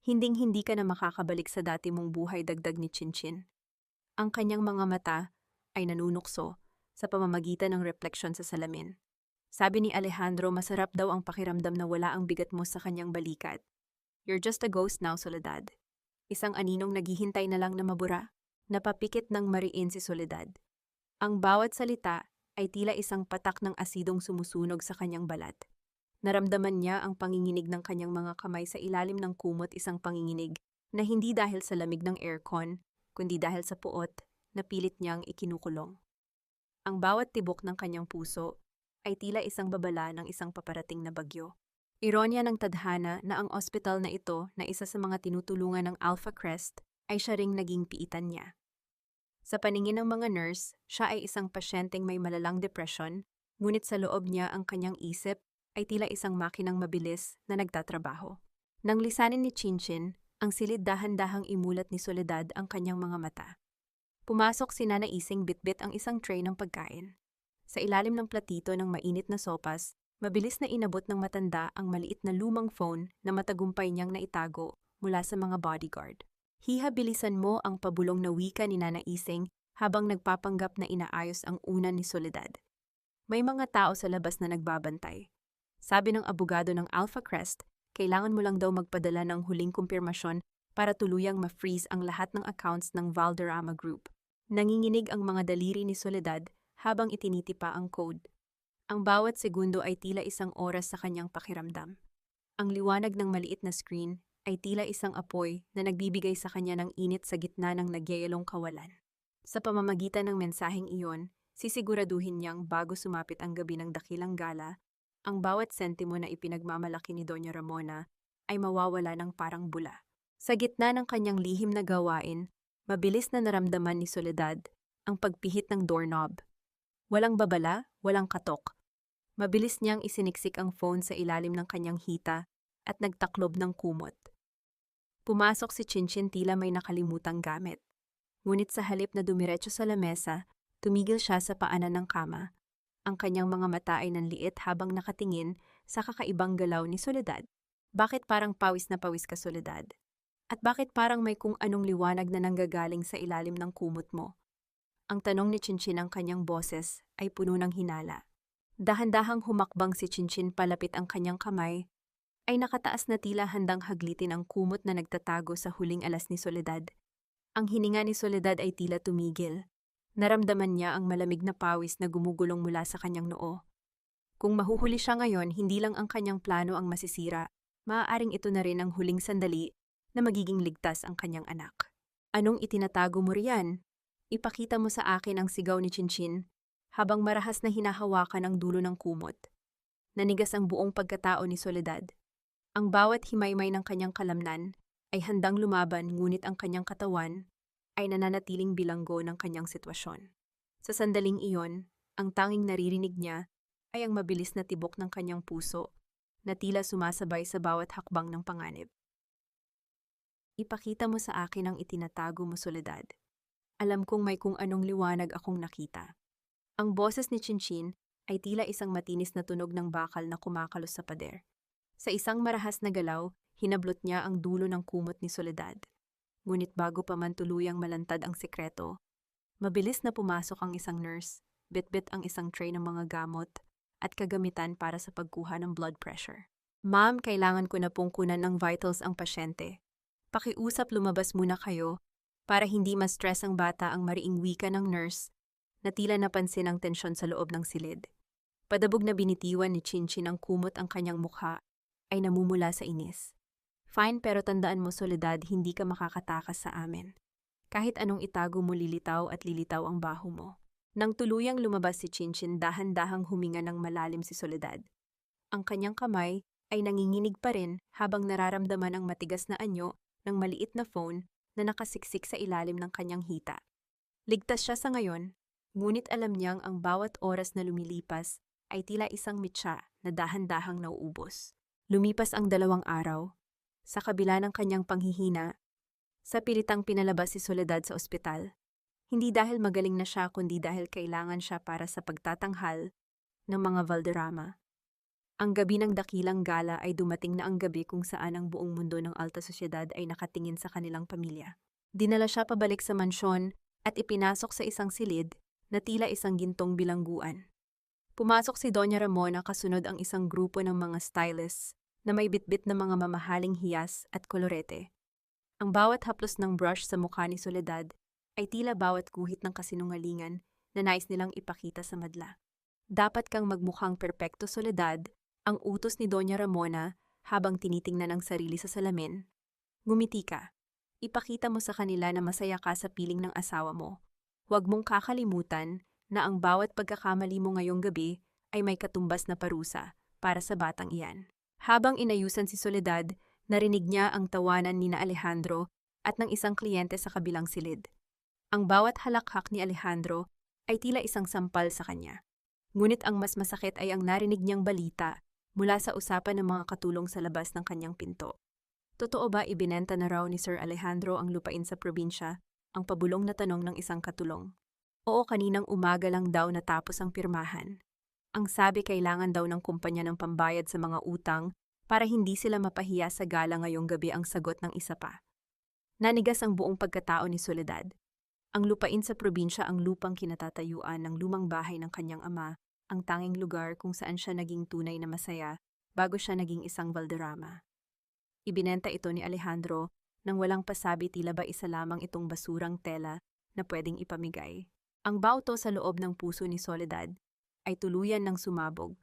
hinding-hindi ka na makakabalik sa dati mong buhay, dagdag ni Chinchin. Ang kanyang mga mata ay nanunukso sa pamamagitan ng refleksyon sa salamin. Sabi ni Alejandro, masarap daw ang pakiramdam na wala ang bigat mo sa kanyang balikat. You're just a ghost now, Soledad. Isang aninong naghihintay na lang na mabura. Napapikit ng mariin si Soledad. Ang bawat salita ay tila isang patak ng asidong sumusunog sa kanyang balat. Naramdaman niya ang panginginig ng kanyang mga kamay sa ilalim ng kumot, isang panginginig na hindi dahil sa lamig ng aircon, kundi dahil sa puot na pilit niyang ikinukulong. Ang bawat tibok ng kanyang puso ay tila isang babala ng isang paparating na bagyo. Ironya ng tadhana na ang ospital na ito, na isa sa mga tinutulungan ng Alpha Crest, ay siya ring naging piitan niya. Sa paningin ng mga nurse, siya ay isang pasyenteng may malalang depression, ngunit sa loob niya ang kanyang isip ay tila isang makinang mabilis na nagtatrabaho. Nang lisanin ni Chinchin, ang silid, dahan-dahang imulat ni Soledad ang kanyang mga mata. Pumasok si Nana Ising, bitbit ang isang tray ng pagkain. Sa ilalim ng platito ng mainit na sopas, mabilis na inabot ng matanda ang maliit na lumang phone na matagumpay niyang naitago mula sa mga bodyguard. Hihabilisan mo, ang pabulong na wika ni Nana Ising habang nagpapanggap na inaayos ang unan ni Soledad. May mga tao sa labas na nagbabantay. Sabi ng abogado ng Alpha Crest, kailangan mo lang daw magpadala ng huling kumpirmasyon para tuluyang ma-freeze ang lahat ng accounts ng Valderrama Group. Nanginginig ang mga daliri ni Soledad habang itinitipa ang code. Ang bawat segundo ay tila isang oras sa kanyang pakiramdam. Ang liwanag ng maliit na screen ay tila isang apoy na nagbibigay sa kanya ng init sa gitna ng nagyayalong kawalan. Sa pamamagitan ng mensaheng iyon, sisiguraduhin niyang bago sumapit ang gabi ng dakilang gala, ang bawat sentimo na ipinagmamalaki ni Doña Ramona ay mawawala ng parang bula. Sa gitna ng kanyang lihim na gawain, mabilis na naramdaman ni Soledad ang pagpihit ng doorknob. Walang babala, walang katok. Mabilis niyang isiniksik ang phone sa ilalim ng kanyang hita at nagtaklob ng kumot. Pumasok si Chinchin, tila may nakalimutang gamit. Ngunit sa halip na dumiretso sa lamesa, tumigil siya sa paanan ng kama. Ang kanyang mga mata ay nanliit habang nakatingin sa kakaibang galaw ni Soledad. Bakit parang pawis na pawis ka, Soledad? At bakit parang may kung anong liwanag na nanggagaling sa ilalim ng kumot mo? Ang tanong ni Chinchin ang kanyang boses ay puno ng hinala. Dahan-dahang humakbang si Chinchin palapit ang kanyang kamay, ay nakataas na tila handang haglitin ang kumot na nagtatago sa huling alas ni Soledad. Ang hininga ni Soledad ay tila tumigil. Naramdaman niya ang malamig na pawis na gumugulong mula sa kanyang noo. Kung mahuhuli siya ngayon, hindi lang ang kanyang plano ang masisira, maaaring ito na rin ang huling sandali na magiging ligtas ang kanyang anak. Anong itinatago mo riyan? Ipakita mo sa akin ang sigaw ni Chinchin habang marahas na hinahawakan ang dulo ng kumot. Nanigas ang buong pagkatao ni Soledad. Ang bawat himaymay ng kanyang kalamnan ay handang lumaban, ngunit ang kanyang katawan ay nananatiling bilanggo ng kanyang sitwasyon. Sa sandaling iyon, ang tanging naririnig niya ay ang mabilis na tibok ng kanyang puso na tila sumasabay sa bawat hakbang ng panganib. Ipakita mo sa akin ang itinatago mo, Soledad. Alam kong may kung anong liwanag akong nakita. Ang boses ni Chinchin ay tila isang matinis na tunog ng bakal na kumakalos sa pader. Sa isang marahas na galaw, hinablot niya ang dulo ng kumot ni Soledad. Ngunit bago pa man tuluyang malantad ang sekreto, mabilis na pumasok ang isang nurse, bitbit ang isang tray ng mga gamot at kagamitan para sa pagkuha ng blood pressure. Ma'am, kailangan ko na pong kunan ng vitals ang pasyente. Pakiusap lumabas muna kayo para hindi ma-stress ang bata, ang mariing wika ng nurse na tila napansin ang tensyon sa loob ng silid. Padabog na binitiwan ni Chinchin ang kumot, ang kanyang mukha ay namumula sa inis. Fine, pero tandaan mo, Soledad, hindi ka makakatakas sa amin. Kahit anong itago mo, lilitaw at lilitaw ang baho mo. Nang tuluyang lumabas si Chinchin, dahan-dahang huminga ng malalim si Soledad. Ang kanyang kamay ay nanginginig pa rin habang nararamdaman ang matigas na anyo ng maliit na phone na nakasiksik sa ilalim ng kanyang hita. Ligtas siya sa ngayon, ngunit alam niyang ang bawat oras na lumilipas ay tila isang mitsa na dahan-dahang nauubos. Lumipas ang 2 araw. Sa kabila ng kanyang panghihina, sa pilitang pinalabas si Soledad sa ospital. Hindi dahil magaling na siya, kundi dahil kailangan siya para sa pagtatanghal ng mga Valderrama. Ang gabi ng dakilang gala ay dumating na, ang gabi kung saan ang buong mundo ng alta sosyedad ay nakatingin sa kanilang pamilya. Dinala siya pabalik sa mansyon at ipinasok sa isang silid na tila isang gintong bilangguan. Pumasok si Doña Ramona, kasunod ang isang grupo ng mga stylists na may bitbit na mga mamahaling hiyas at kolorete. Ang bawat haplos ng brush sa mukha ni Soledad ay tila bawat guhit ng kasinungalingan na nais nilang ipakita sa madla. Dapat kang magmukhang perpekto, Soledad, ang utos ni Doña Ramona habang tinitingnan ang sarili sa salamin. Ngumiti ka. Ipakita mo sa kanila na masaya ka sa piling ng asawa mo. Huwag mong kakalimutan na ang bawat pagkakamali mo ngayong gabi ay may katumbas na parusa para sa batang iyan. Habang inayusan si Soledad, narinig niya ang tawanan ni Alejandro at ng isang kliyente sa kabilang silid. Ang bawat halakhak ni Alejandro ay tila isang sampal sa kanya. Ngunit ang mas masakit ay ang narinig niyang balita mula sa usapan ng mga katulong sa labas ng kanyang pinto. Totoo ba ibinenta na raw ni Sir Alejandro ang lupain sa probinsya? Ang pabulong na tanong ng isang katulong. Oo, kaninang umaga lang daw natapos ang pirmahan. Ang sabi, kailangan daw ng kumpanya ng pambayad sa mga utang para hindi sila mapahiya sa gala ngayong gabi, ang sagot ng isa pa. Nanigas ang buong pagkatao ni Soledad. Ang lupain sa probinsya ang lupang kinatatayuan ng lumang bahay ng kanyang ama, ang tanging lugar kung saan siya naging tunay na masaya bago siya naging isang Valderrama. Ibinenta ito ni Alejandro nang walang pasabi, tila ba isa lamang itong basurang tela na pwedeng ipamigay. Ang bauto sa loob ng puso ni Soledad ay tuluyan ng sumabog.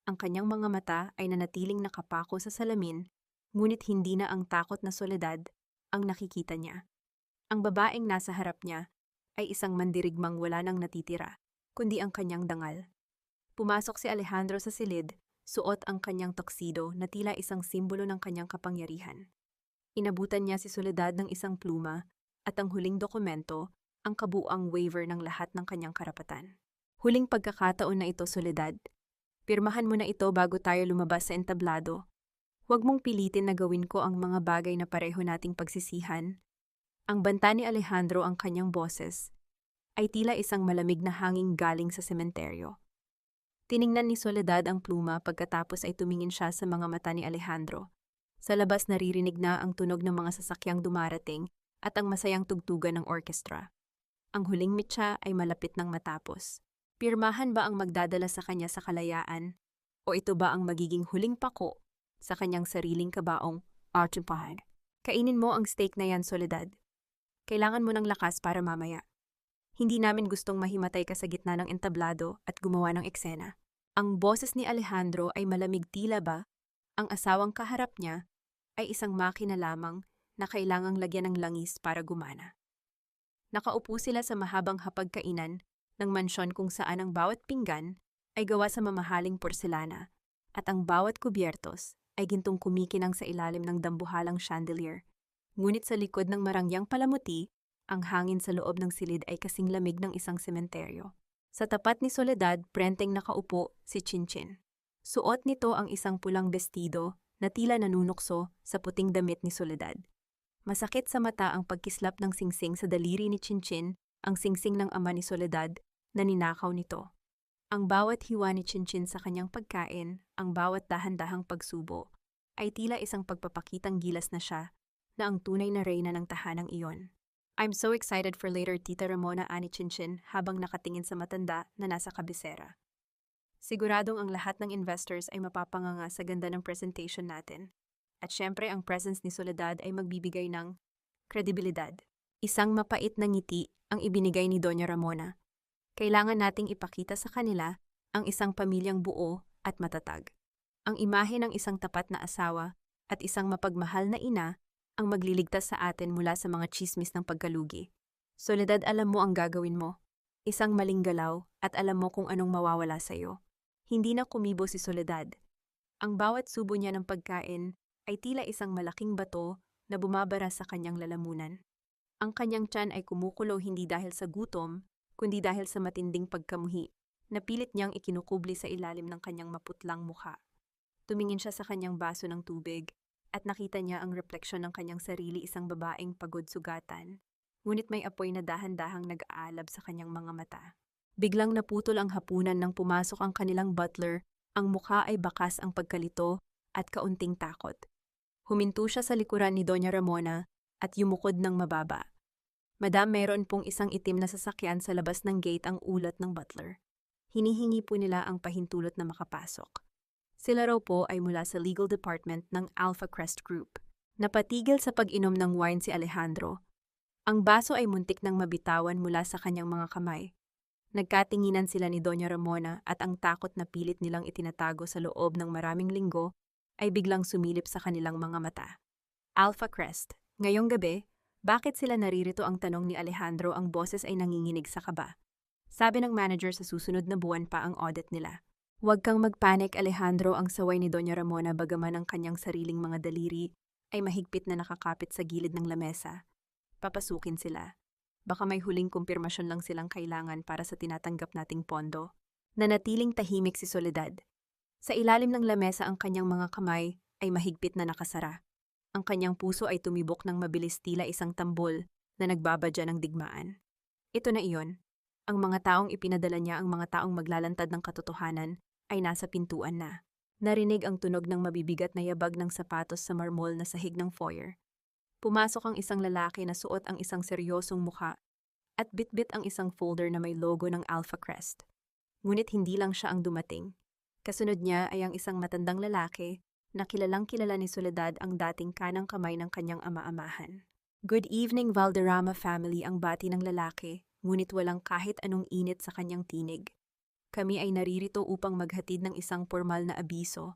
Ang kanyang mga mata ay nanatiling nakapako sa salamin, ngunit hindi na ang takot na Soledad ang nakikita niya. Ang babaeng nasa harap niya ay isang mandirigmang wala nang natitira, kundi ang kanyang dangal. Pumasok si Alejandro sa silid, suot ang kanyang tuxedo na tila isang simbolo ng kanyang kapangyarihan. Inabutan niya si Soledad ng isang pluma at ang huling dokumento, ang kabuuang waiver ng lahat ng kanyang karapatan. Huling pagkakataon na ito, Soledad. Pirmahan mo na ito bago tayo lumabas sa entablado. Huwag mong pilitin na gawin ko ang mga bagay na pareho nating pagsisihan. Ang banta ni Alejandro, ang kanyang boses, ay tila isang malamig na hangin galing sa sementeryo. Tiningnan ni Soledad ang pluma, pagkatapos ay tumingin siya sa mga mata ni Alejandro. Sa labas naririnig na ang tunog ng mga sasakyang dumarating at ang masayang tugtugan ng orkestra. Ang huling mitya ay malapit nang matapos. Pirmahan ba ang magdadala sa kanya sa kalayaan? O ito ba ang magiging huling pako sa kanyang sariling kabaong artimpahag? Kainin mo ang steak na yan, Soledad. Kailangan mo ng lakas para mamaya. Hindi namin gustong mahimatay ka sa gitna ng entablado at gumawa ng eksena. Ang boses ni Alejandro ay malamig tila ba ang asawang kaharap niya ay isang makina lamang na kailangang lagyan ng langis para gumana. Nakaupo sila sa mahabang hapagkainan ng mansyon kung saan ang bawat pinggan ay gawa sa mamahaling porselana at ang bawat kubyertos ay gintong kumikinang sa ilalim ng dambuhalang chandelier. Ngunit sa likod ng marangyang palamuti, ang hangin sa loob ng silid ay kasing lamig ng isang sementeryo. Sa tapat ni Soledad, prenteng nakaupo si Chinchin. Suot nito ang isang pulang bestido na tila nanunukso sa puting damit ni Soledad. Masakit sa mata ang pagkislap ng singsing sa daliri ni Chinchin, ang singsing ng ama ni Soledad na ninakaw nito. Ang bawat hiwa ni Chinchin sa kanyang pagkain, ang bawat dahan-dahang pagsubo, ay tila isang pagpapakitang gilas na siya na ang tunay na reyna ng tahanang iyon. I'm so excited for later, Tita Ramona, ani Chinchin habang nakatingin sa matanda na nasa kabisera. Siguradong ang lahat ng investors ay mapapanganga sa ganda ng presentation natin. At syempre ang presence ni Soledad ay magbibigay ng kredibilidad. Isang mapait na ngiti ang ibinigay ni Doña Ramona. Kailangan nating ipakita sa kanila ang isang pamilyang buo at matatag. Ang imahe ng isang tapat na asawa at isang mapagmahal na ina ang magliligtas sa atin mula sa mga tsismis ng pagkalugi. Soledad, alam mo ang gagawin mo. Isang maling galaw at alam mo kung anong mawawala sa iyo. Hindi na kumibo si Soledad. Ang bawat subo niya ng pagkain ay tila isang malaking bato na bumabara sa kanyang lalamunan. Ang kanyang tiyan ay kumukulo hindi dahil sa gutom, kundi dahil sa matinding pagkamuhi, na pilit niyang ikinukubli sa ilalim ng kanyang maputlang mukha. Tumingin siya sa kanyang baso ng tubig, at nakita niya ang refleksyon ng kanyang sarili, isang babaeng pagod sugatan, ngunit may apoy na dahan-dahang nag-aalab sa kanyang mga mata. Biglang naputol ang hapunan nang pumasok ang kanilang butler, ang mukha ay bakas ang pagkalito at kaunting takot. Huminto siya sa likuran ni Doña Ramona at yumukod ng mababa. Madam, meron pong isang itim na sasakyan sa labas ng gate, ang ulat ng butler. Hinihingi po nila ang pahintulot na makapasok. Sila raw po ay mula sa legal department ng Alpha Crest Group. Napatigil sa pag-inom ng wine si Alejandro. Ang baso ay muntik nang mabitawan mula sa kanyang mga kamay. Nagkatinginan sila ni Doña Ramona at ang takot na pilit nilang itinatago sa loob ng maraming linggo ay biglang sumilip sa kanilang mga mata. Alpha Crest, ngayong gabi, bakit sila naririto, ang tanong ni Alejandro, ang boses ay nanginginig sa kaba. Sabi ng manager, sa susunod na buwan pa ang audit nila. Huwag kang magpanik, Alejandro, ang saway ni Doña Ramona bagaman ang kanyang sariling mga daliri ay mahigpit na nakakapit sa gilid ng lamesa. Papasukin sila. Baka may huling kumpirmasyon lang silang kailangan para sa tinatanggap nating pondo. Nanatiling tahimik si Soledad. Sa ilalim ng lamesa ang kanyang mga kamay ay mahigpit na nakasara. Ang kanyang puso ay tumibok ng mabilis, tila isang tambol na nagbabadya ng digmaan. Ito na iyon. Ang mga taong ipinadala niya, ang mga taong maglalantad ng katotohanan, ay nasa pintuan na. Narinig ang tunog ng mabibigat na yabag ng sapatos sa marmol na sahig ng foyer. Pumasok ang isang lalaki na suot ang isang seryosong mukha at bitbit ang isang folder na may logo ng Alpha Crest. Ngunit hindi lang siya ang dumating. Kasunod niya ay ang isang matandang lalaki na kilalang kilala ni Soledad, ang dating kanang kamay ng kanyang ama-amahan. Good evening, Valderrama family, ang bati ng lalaki, ngunit walang kahit anong init sa kanyang tinig. Kami ay naririto upang maghatid ng isang formal na abiso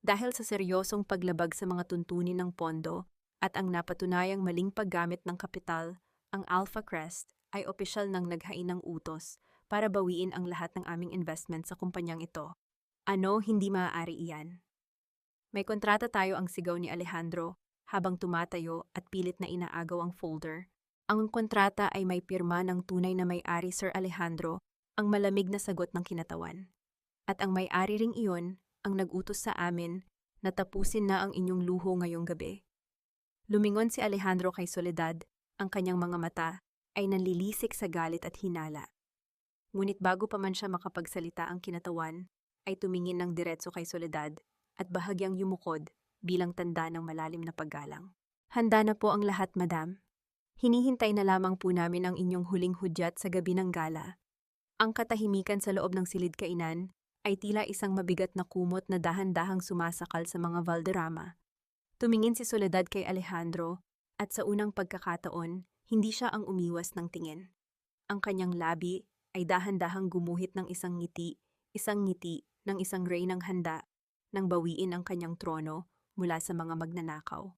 dahil sa seryosong paglabag sa mga tuntunin ng pondo at ang napatunayang maling paggamit ng kapital, ang Alpha Crest ay opisyal nang naghain ng utos para bawiin ang lahat ng aming investment sa kumpanyang ito. Ano, hindi maaari iyan? May kontrata tayo, ang sigaw ni Alejandro habang tumatayo at pilit na inaagaw ang folder. Ang kontrata ay may pirma ng tunay na may-ari, Sir Alejandro, ang malamig na sagot ng kinatawan. At ang may-ari ring iyon ang nag-utos sa amin na tapusin na ang inyong luho ngayong gabi. Lumingon si Alejandro kay Soledad, ang kanyang mga mata ay nanlilisik sa galit at hinala. Ngunit bago pa man siya makapagsalita, ang kinatawan ay tumingin ng diretso kay Soledad at bahagyang yumukod bilang tanda ng malalim na paggalang. Handa na po ang lahat, madam. Hinihintay na lamang po namin ang inyong huling hudyat sa gabi ng gala. Ang katahimikan sa loob ng silid-kainan ay tila isang mabigat na kumot na dahan-dahang sumasakal sa mga Valderrama. Tumingin si Soledad kay Alejandro at sa unang pagkakataon, hindi siya ang umiwas ng tingin. Ang kanyang labi ay dahan-dahang gumuhit ng isang ngiti ng isang reynang handa nang bawiin ang kanyang trono mula sa mga magnanakaw.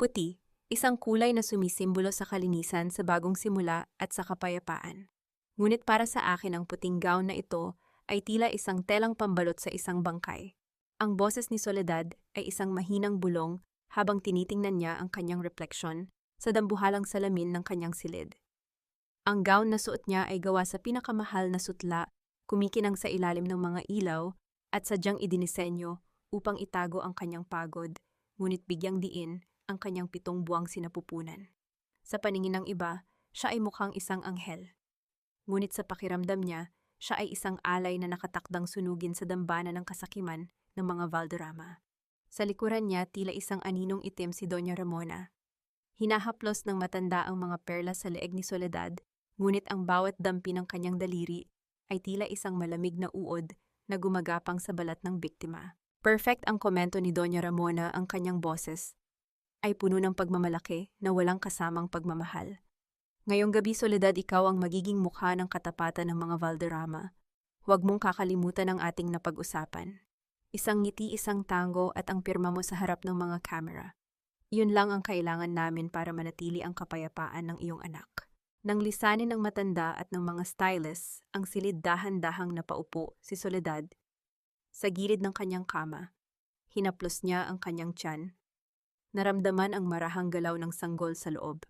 Puti, isang kulay na sumisimbolo sa kalinisan sa bagong simula at sa kapayapaan. Ngunit para sa akin ang puting gown na ito ay tila isang telang pambalot sa isang bangkay. Ang boses ni Soledad ay isang mahinang bulong habang tinitingnan niya ang kanyang refleksyon sa dambuhalang salamin ng kanyang silid. Ang gown na suot niya ay gawa sa pinakamahal na sutla, kumikinang sa ilalim ng mga ilaw at sadyang idinisenyo upang itago ang kanyang pagod, ngunit bigyang diin ang kanyang 7 buwang sinapupunan. Sa paningin ng iba, siya ay mukhang isang anghel. Ngunit sa pakiramdam niya, siya ay isang alay na nakatakdang sunugin sa dambana ng kasakiman ng mga Valderrama. Sa likuran niya, tila isang aninong itim si Doña Ramona. Hinahaplos ng matanda ang mga perlas sa leeg ni Soledad, ngunit ang bawat dampi ng kanyang daliri ay tila isang malamig na uod na gumagapang sa balat ng biktima. Perfect ang komento ni Doña Ramona, ang kanyang boses ay puno ng pagmamalaki na walang kasamang pagmamahal. Ngayong gabi, Soledad, ikaw ang magiging mukha ng katapatan ng mga Valderrama. Huwag mong kakalimutan ang ating napag-usapan. Isang ngiti, isang tango at ang pirma mo sa harap ng mga kamera. Iyon lang ang kailangan namin para manatili ang kapayapaan ng iyong anak. Nang lisanin ng matanda at ng mga stylists, ang silid dahan-dahang napaupo si Soledad sa gilid ng kanyang kama. Hinaplos niya ang kanyang tiyan. Naramdaman ang marahang galaw ng sanggol sa loob.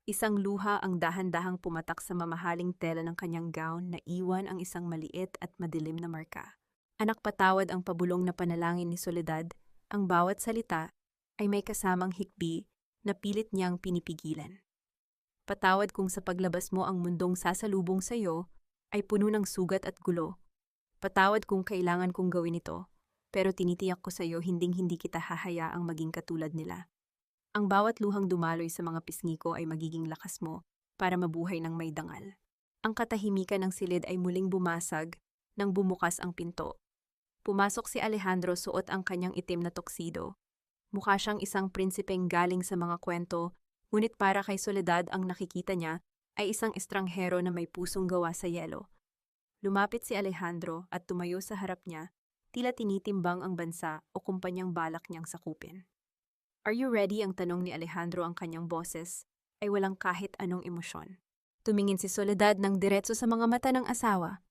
Isang luha ang dahan-dahang pumatak sa mamahaling tela ng kanyang gown na iwan ang isang maliit at madilim na marka. Anak, patawad ang pabulong na panalangin ni Soledad. Ang bawat salita ay may kasamang hikbi na pilit niyang pinipigilan. Patawad kung sa paglabas mo ang mundong sasalubong sa iyo ay puno ng sugat at gulo. Patawad kung kailangan kong gawin ito, pero tinitiyak ko sa iyo hinding-hindi kita hahayaang maging katulad nila. Ang bawat luhang dumaloy sa mga pisngi ko ay magiging lakas mo para mabuhay ng may dangal. Ang katahimikan ng silid ay muling bumasag nang bumukas ang pinto. Pumasok si Alejandro, suot ang kanyang itim na tuxedo. Mukha siyang isang prinsipeng galing sa mga kwento, ngunit para kay Soledad ang nakikita niya ay isang estranghero na may pusong gawa sa yelo. Lumapit si Alejandro at tumayo sa harap niya, tila tinitimbang ang bansa o kumpanyang balak niyang sakupin. "Are you ready?" ang tanong ni Alejandro, ang kanyang boses ay walang kahit anong emosyon. Tumingin si Soledad ng diretso sa mga mata ng asawa.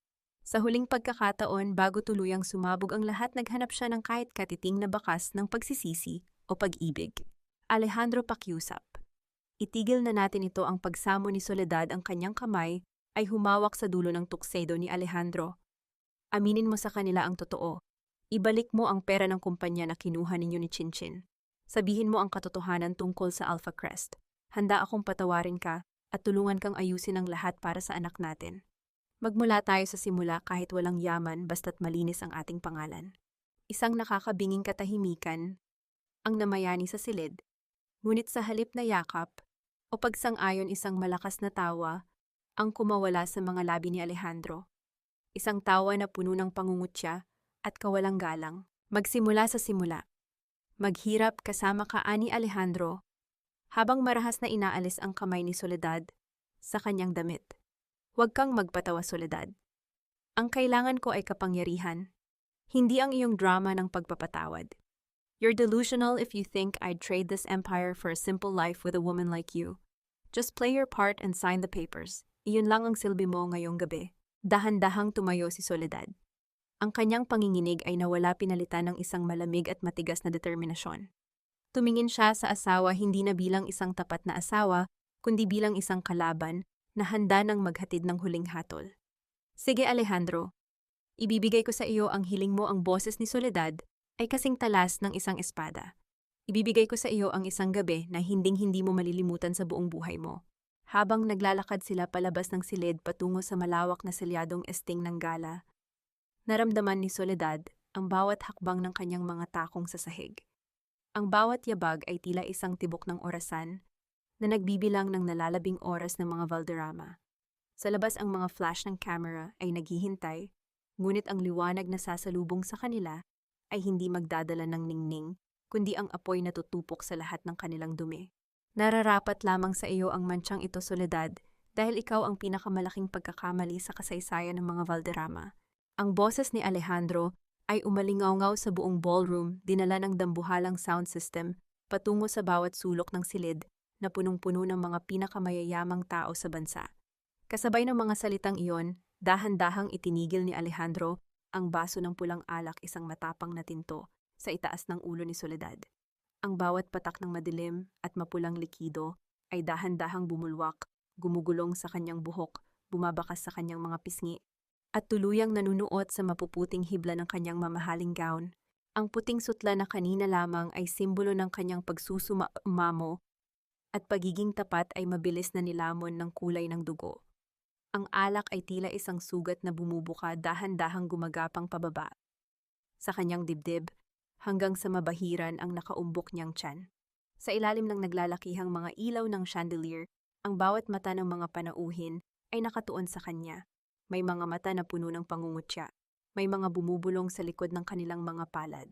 Sa huling pagkakataon, bago tuluyang sumabog ang lahat, naghanap siya ng kahit katiting na bakas ng pagsisisi o pag-ibig. "Alejandro, pakiusap. Itigil na natin ito." Ang pagsamo ni Soledad, ang kanyang kamay ay humawak sa dulo ng tuxedo ni Alejandro. "Aminin mo sa kanila ang totoo. Ibalik mo ang pera ng kumpanya na kinuha ninyo ni Chinchin. Sabihin mo ang katotohanan tungkol sa Alpha Crest. Handa akong patawarin ka at tulungan kang ayusin ang lahat para sa anak natin. Magmula tayo sa simula kahit walang yaman basta't malinis ang ating pangalan." Isang nakakabinging katahimikan ang namayani sa silid, ngunit sa halip na yakap o pagsang-ayon, isang malakas na tawa ang kumawala sa mga labi ni Alejandro. Isang tawa na puno ng pangungutya at kawalang galang. "Magsimula sa simula. Maghirap kasama ka," ani Alejandro, habang marahas na inaalis ang kamay ni Soledad sa kanyang damit. "Huwag kang magpatawa, Soledad. Ang kailangan ko ay kapangyarihan, hindi ang iyong drama ng pagpapatawad. You're delusional if you think I'd trade this empire for a simple life with a woman like you. Just play your part and sign the papers. Iyon lang ang silbi mo ngayong gabi." Dahan-dahang tumayo si Soledad. Ang kanyang panginginig ay nawala, pinalitan ng isang malamig at matigas na determinasyon. Tumingin siya sa asawa hindi na bilang isang tapat na asawa, kundi bilang isang kalaban na handa nang maghatid ng huling hatol. "Sige, Alejandro. Ibibigay ko sa iyo ang hiling mo." Ang boses ni Soledad ay kasing talas ng isang espada. "Ibibigay ko sa iyo ang isang gabi na hinding-hindi mo malilimutan sa buong buhay mo." Habang naglalakad sila palabas ng silid patungo sa malawak na selyadong esting ng gala, naramdaman ni Soledad ang bawat hakbang ng kanyang mga takong sa sahig. Ang bawat yabag ay tila isang tibok ng orasan na nagbibilang ng nalalabing oras ng mga Valderrama. Sa labas ang mga flash ng camera ay naghihintay, ngunit ang liwanag na sasalubong sa kanila ay hindi magdadala ng ningning, kundi ang apoy na tutupok sa lahat ng kanilang dumi. Nararapat lamang sa iyo ang mansyang ito, Soledad, dahil ikaw ang pinakamalaking pagkakamali sa kasaysayan ng mga Valderrama. Ang boses ni Alejandro ay umalingaw-ngaw sa buong ballroom, dinala ng dambuhalang sound system patungo sa bawat sulok ng silid na punong-puno ng mga pinakamayayamang tao sa bansa. Kasabay ng mga salitang iyon, dahan-dahang itinigil ni Alejandro ang baso ng pulang alak, isang matapang na tinto, sa itaas ng ulo ni Soledad. Ang bawat patak ng madilim at mapulang likido ay dahan-dahang bumulwak, gumugulong sa kanyang buhok, bumabakas sa kanyang mga pisngi, at tuluyang nanunuot sa mapuputing hibla ng kanyang mamahaling gown. Ang puting sutla na kanina lamang ay simbolo ng kanyang pagsusumamo at pagiging tapat ay mabilis na nilamon ng kulay ng dugo. Ang alak ay tila isang sugat na bumubuka, dahan-dahang gumagapang pababa sa kanyang dibdib hanggang sa mabahiran ang nakaumbok niyang tiyan. Sa ilalim ng naglalakihang mga ilaw ng chandelier, ang bawat mata ng mga panauhin ay nakatuon sa kanya. May mga mata na puno ng pangungutya, may mga bumubulong sa likod ng kanilang mga palad,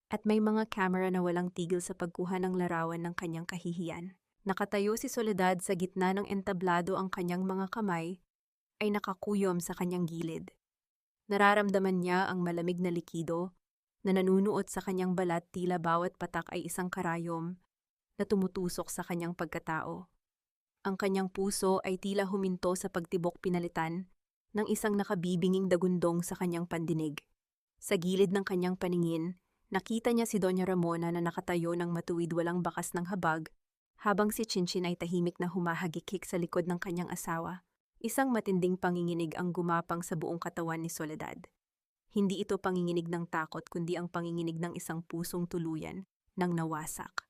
at may mga camera na walang tigil sa pagkuha ng larawan ng kanyang kahihiyan. Nakatayo si Soledad sa gitna ng entablado, ang kanyang mga kamay ay nakakuyom sa kanyang gilid. Nararamdaman niya ang malamig na likido na nanunuot sa kanyang balat, tila bawat patak ay isang karayom na tumutusok sa kanyang pagkatao. Ang kanyang puso ay tila huminto sa pagtibok, pinalitan ng isang nakabibinging dagundong sa kanyang pandinig. Sa gilid ng kanyang paningin, nakita niya si Doña Ramona na nakatayo ng matuwid, walang bakas ng habag, habang si Chinchin ay tahimik na humahagikik sa likod ng kanyang asawa. Isang matinding panginginig ang gumapang sa buong katawan ni Soledad. Hindi ito panginginig ng takot, kundi ang panginginig ng isang pusong tuluyan nang nawasak.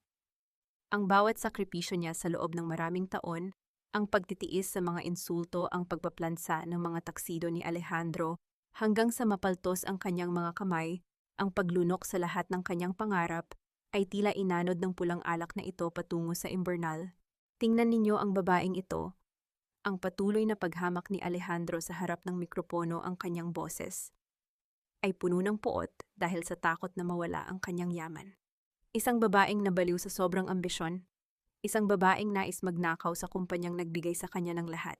Ang bawat sakripisyo niya sa loob ng maraming taon, ang pagtitiis sa mga insulto, ang pagpaplansa ng mga taksido ni Alejandro, hanggang sa mapaltos ang kanyang mga kamay, ang paglunok sa lahat ng kanyang pangarap, ay tila inanod ng pulang alak na ito patungo sa imbernal. Tingnan ninyo ang babaeng ito. Ang patuloy na paghamak ni Alejandro sa harap ng mikropono, ang kanyang boses ay puno ng puot dahil sa takot na mawala ang kanyang yaman. Isang babaeng nabaliw sa sobrang ambisyon, isang babaeng nais magnakaw sa kumpanyang nagbigay sa kanya ng lahat.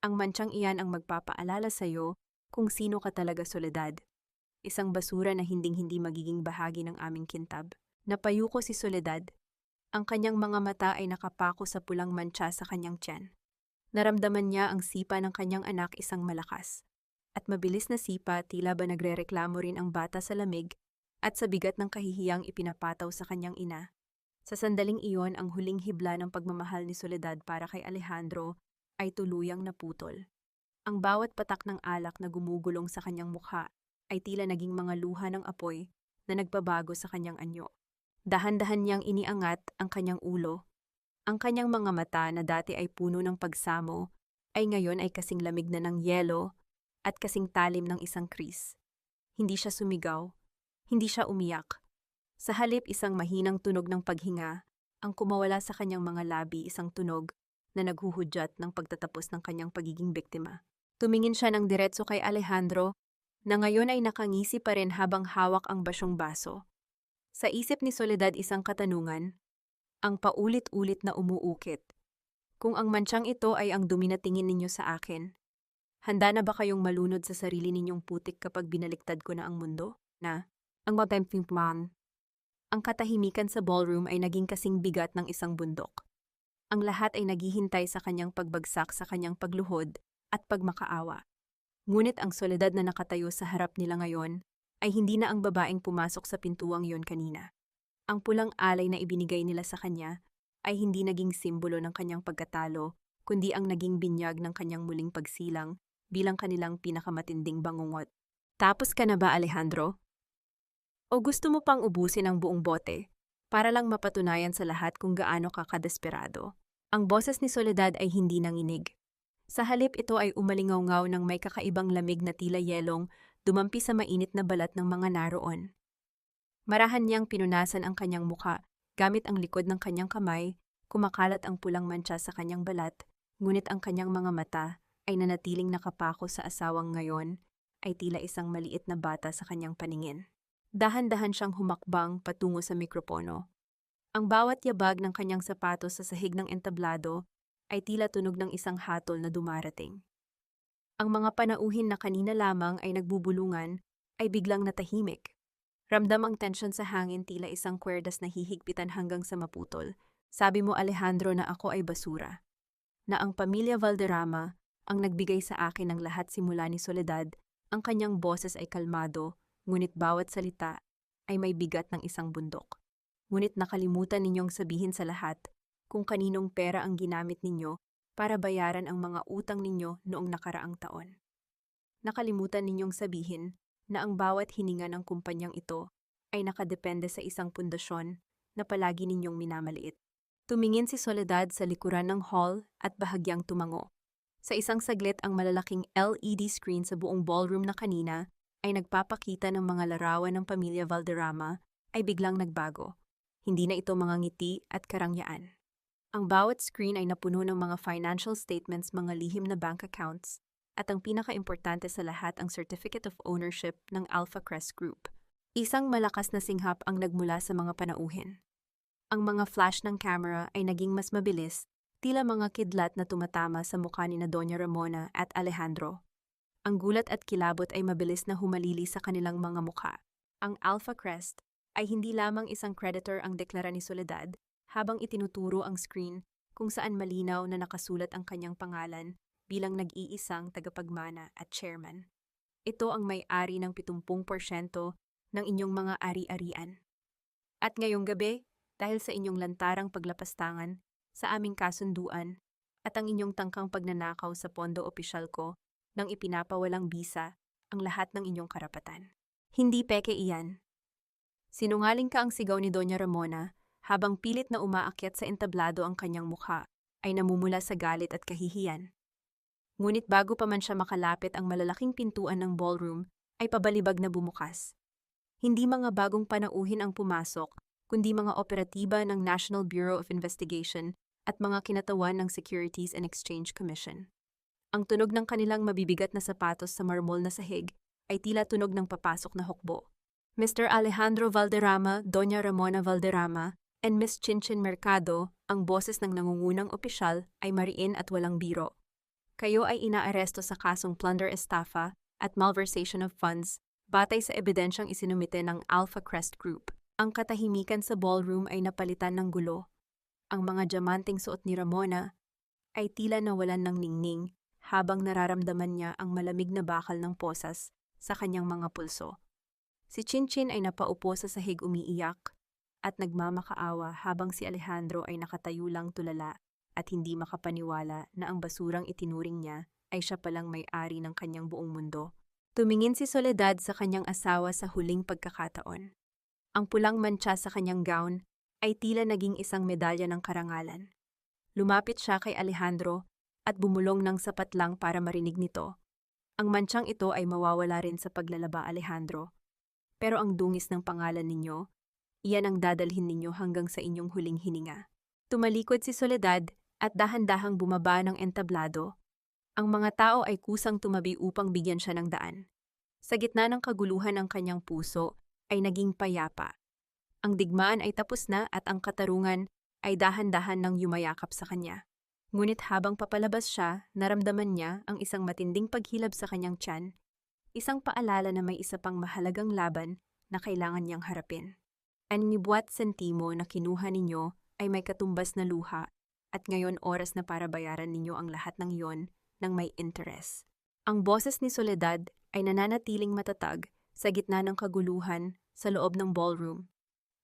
Ang mansyang iyan ang magpapaalala sa iyo kung sino ka talaga, Soledad. Isang basura na hinding-hindi magiging bahagi ng aming kintab. Napayuko si Soledad. Ang kanyang mga mata ay nakapako sa pulang mantsa sa kanyang tiyan. Naramdaman niya ang sipa ng kanyang anak, isang malakas at mabilis na sipa, tila ba nagrereklamo rin ang bata sa lamig at sa bigat ng kahihiyang ipinapataw sa kanyang ina. Sa sandaling iyon, ang huling hibla ng pagmamahal ni Soledad para kay Alejandro ay tuluyang naputol. Ang bawat patak ng alak na gumugulong sa kanyang mukha ay tila naging mga luha ng apoy na nagbabago sa kanyang anyo. Dahan-dahan niyang iniangat ang kanyang ulo. Ang kanyang mga mata na dati ay puno ng pagsamo ay ngayon ay kasing lamig na ng yelo at kasing talim ng isang kris. Hindi siya sumigaw, hindi siya umiyak. Sa halip, isang mahinang tunog ng paghinga ang kumawala sa kanyang mga labi, isang tunog na naghuhudyat ng pagtatapos ng kanyang pagiging biktima. Tumingin siya ng diretso kay Alejandro na ngayon ay nakangisi pa rin habang hawak ang basyong baso. Sa isip ni Soledad, isang katanungan ang paulit-ulit na umuukit. Kung ang mansyang ito ay ang dumi na tingin ninyo sa akin, handa na ba kayong malunod sa sarili ninyong putik kapag binaliktad ko na ang mundo? Ang mapempingman. Ang katahimikan sa ballroom ay naging kasing bigat ng isang bundok. Ang lahat ay naghihintay sa kanyang pagbagsak, sa kanyang pagluhod at pagmakaawa. Ngunit ang Soledad na nakatayo sa harap nila ngayon ay hindi na ang babaeng pumasok sa pintuang yon kanina. Ang pulang alay na ibinigay nila sa kanya ay hindi naging simbolo ng kanyang pagkatalo, kundi ang naging binyag ng kanyang muling pagsilang bilang kanilang pinakamatinding bangungot. Tapos ka na ba, Alejandro? O gusto mo pang ubusin ang buong bote para lang mapatunayan sa lahat kung gaano ka kadesperado? Ang boses ni Soledad ay hindi nanginig. Sa halip, ito ay umalingaw-ngaw ng may kakaibang lamig na tila yelong dumampi sa mainit na balat ng mga naroon. Marahan niyang pinunasan ang kanyang muka gamit ang likod ng kanyang kamay, kumakalat ang pulang mantsa sa kanyang balat, ngunit ang kanyang mga mata ay nanatiling nakapako sa asawang ngayon ay tila isang maliit na bata sa kanyang paningin. Dahan-dahan siyang humakbang patungo sa mikropono. Ang bawat yabag ng kanyang sapatos sa sahig ng entablado ay tila tunog ng isang hatol na dumarating. Ang mga panauhin na kanina lamang ay nagbubulungan ay biglang natahimik. Ramdam ang tensyon sa hangin, tila isang kwerdas na hihigpitan hanggang sa maputol. Sabi mo, Alejandro, na ako ay basura. Na ang pamilya Valderrama ang nagbigay sa akin ng lahat simula ni Soledad. Ang kanyang boses ay kalmado, ngunit bawat salita ay may bigat ng isang bundok. Ngunit nakalimutan ninyong sabihin sa lahat kung kaninong pera ang ginamit ninyo para bayaran ang mga utang ninyo noong nakaraang taon. Nakalimutan ninyong sabihin na ang bawat hininga ng kumpanyang ito ay nakadepende sa isang pundasyon na palagi ninyong minamaliit. Tumingin si Soledad sa likuran ng hall at bahagyang tumango. Sa isang saglit, ang malalaking LED screen sa buong ballroom na kanina ay nagpapakita ng mga larawan ng pamilya Valderrama ay biglang nagbago. Hindi na ito mga ngiti at karangyaan. Ang bawat screen ay napuno ng mga financial statements, mga lihim na bank accounts, at ang pinakaimportante sa lahat, ang Certificate of Ownership ng Alpha Crest Group. Isang malakas na singhap ang nagmula sa mga panauhin. Ang mga flash ng camera ay naging mas mabilis, tila mga kidlat na tumatama sa mukha ni na Doña Ramona at Alejandro. Ang gulat at kilabot ay mabilis na humalili sa kanilang mga mukha. Ang Alpha Crest ay hindi lamang isang creditor ang deklara ni Soledad, habang itinuturo ang screen kung saan malinaw na nakasulat ang kanyang pangalan bilang nag-iisang tagapagmana at chairman. Ito ang may-ari ng 70% ng inyong mga ari-arian. At ngayong gabi, dahil sa inyong lantarang paglapastangan sa aming kasunduan at ang inyong tangkang pagnanakaw sa pondo opisyal ko nang ipinapawalang bisa ang lahat ng inyong karapatan. Hindi peke iyan. Sinungaling ka, ang sigaw ni Doña Ramona habang pilit na umaakyat sa entablado ang kanyang mukha ay namumula sa galit at kahihiyan. Ngunit bago pa man siya makalapit, ang malalaking pintuan ng ballroom ay pabalibag na bumukas. Hindi mga bagong panauhin ang pumasok, kundi mga operatiba ng National Bureau of Investigation at mga kinatawan ng Securities and Exchange Commission. Ang tunog ng kanilang mabibigat na sapatos sa marmol na sahig ay tila tunog ng papasok na hukbo. Mr. Alejandro Valderrama, Doña Ramona Valderrama, and Miss Chinchin Mercado, ang boses ng nangungunang opisyal, ay mariin at walang biro. Kayo ay inaaresto sa kasong plunder, estafa at malversation of funds batay sa ebidensyang isinumite ng Alpha Crest Group. Ang katahimikan sa ballroom ay napalitan ng gulo. Ang mga diamanting suot ni Ramona ay tila nawalan ng ningning habang nararamdaman niya ang malamig na bakal ng posas sa kanyang mga pulso. Si Chinchin ay napaupo sa sahig, umiiyak at nagmamakaawa, habang si Alejandro ay nakatayo lang tulala at hindi makapaniwala na ang basurang itinuring niya ay siya palang may-ari ng kanyang buong mundo. Tumingin si Soledad sa kanyang asawa sa huling pagkakataon. Ang pulang mantsa sa kanyang gown ay tila naging isang medalya ng karangalan. Lumapit siya kay Alejandro at bumulong ng sapat lang para marinig nito. Ang mantsang ito ay mawawala rin sa paglalaba, Alejandro. Pero ang dungis ng pangalan ninyo, iyan ang dadalhin ninyo hanggang sa inyong huling hininga. Tumalikod si Soledad at dahan-dahang bumaba ng entablado. Ang mga tao ay kusang tumabi upang bigyan siya ng daan. Sa gitna ng kaguluhan, ang kanyang puso ay naging payapa. Ang digmaan ay tapos na at ang katarungan ay dahan-dahan nang yumayakap sa kanya. Ngunit habang papalabas siya, naramdaman niya ang isang matinding paghilab sa kanyang tiyan, isang paalala na may isa pang mahalagang laban na kailangan niyang harapin. Ang nibuat sentimo na kinuha ninyo ay may katumbas na luha, at ngayon oras na para bayaran ninyo ang lahat ng iyon ng may interes. Ang boses ni Soledad ay nananatiling matatag sa gitna ng kaguluhan sa loob ng ballroom.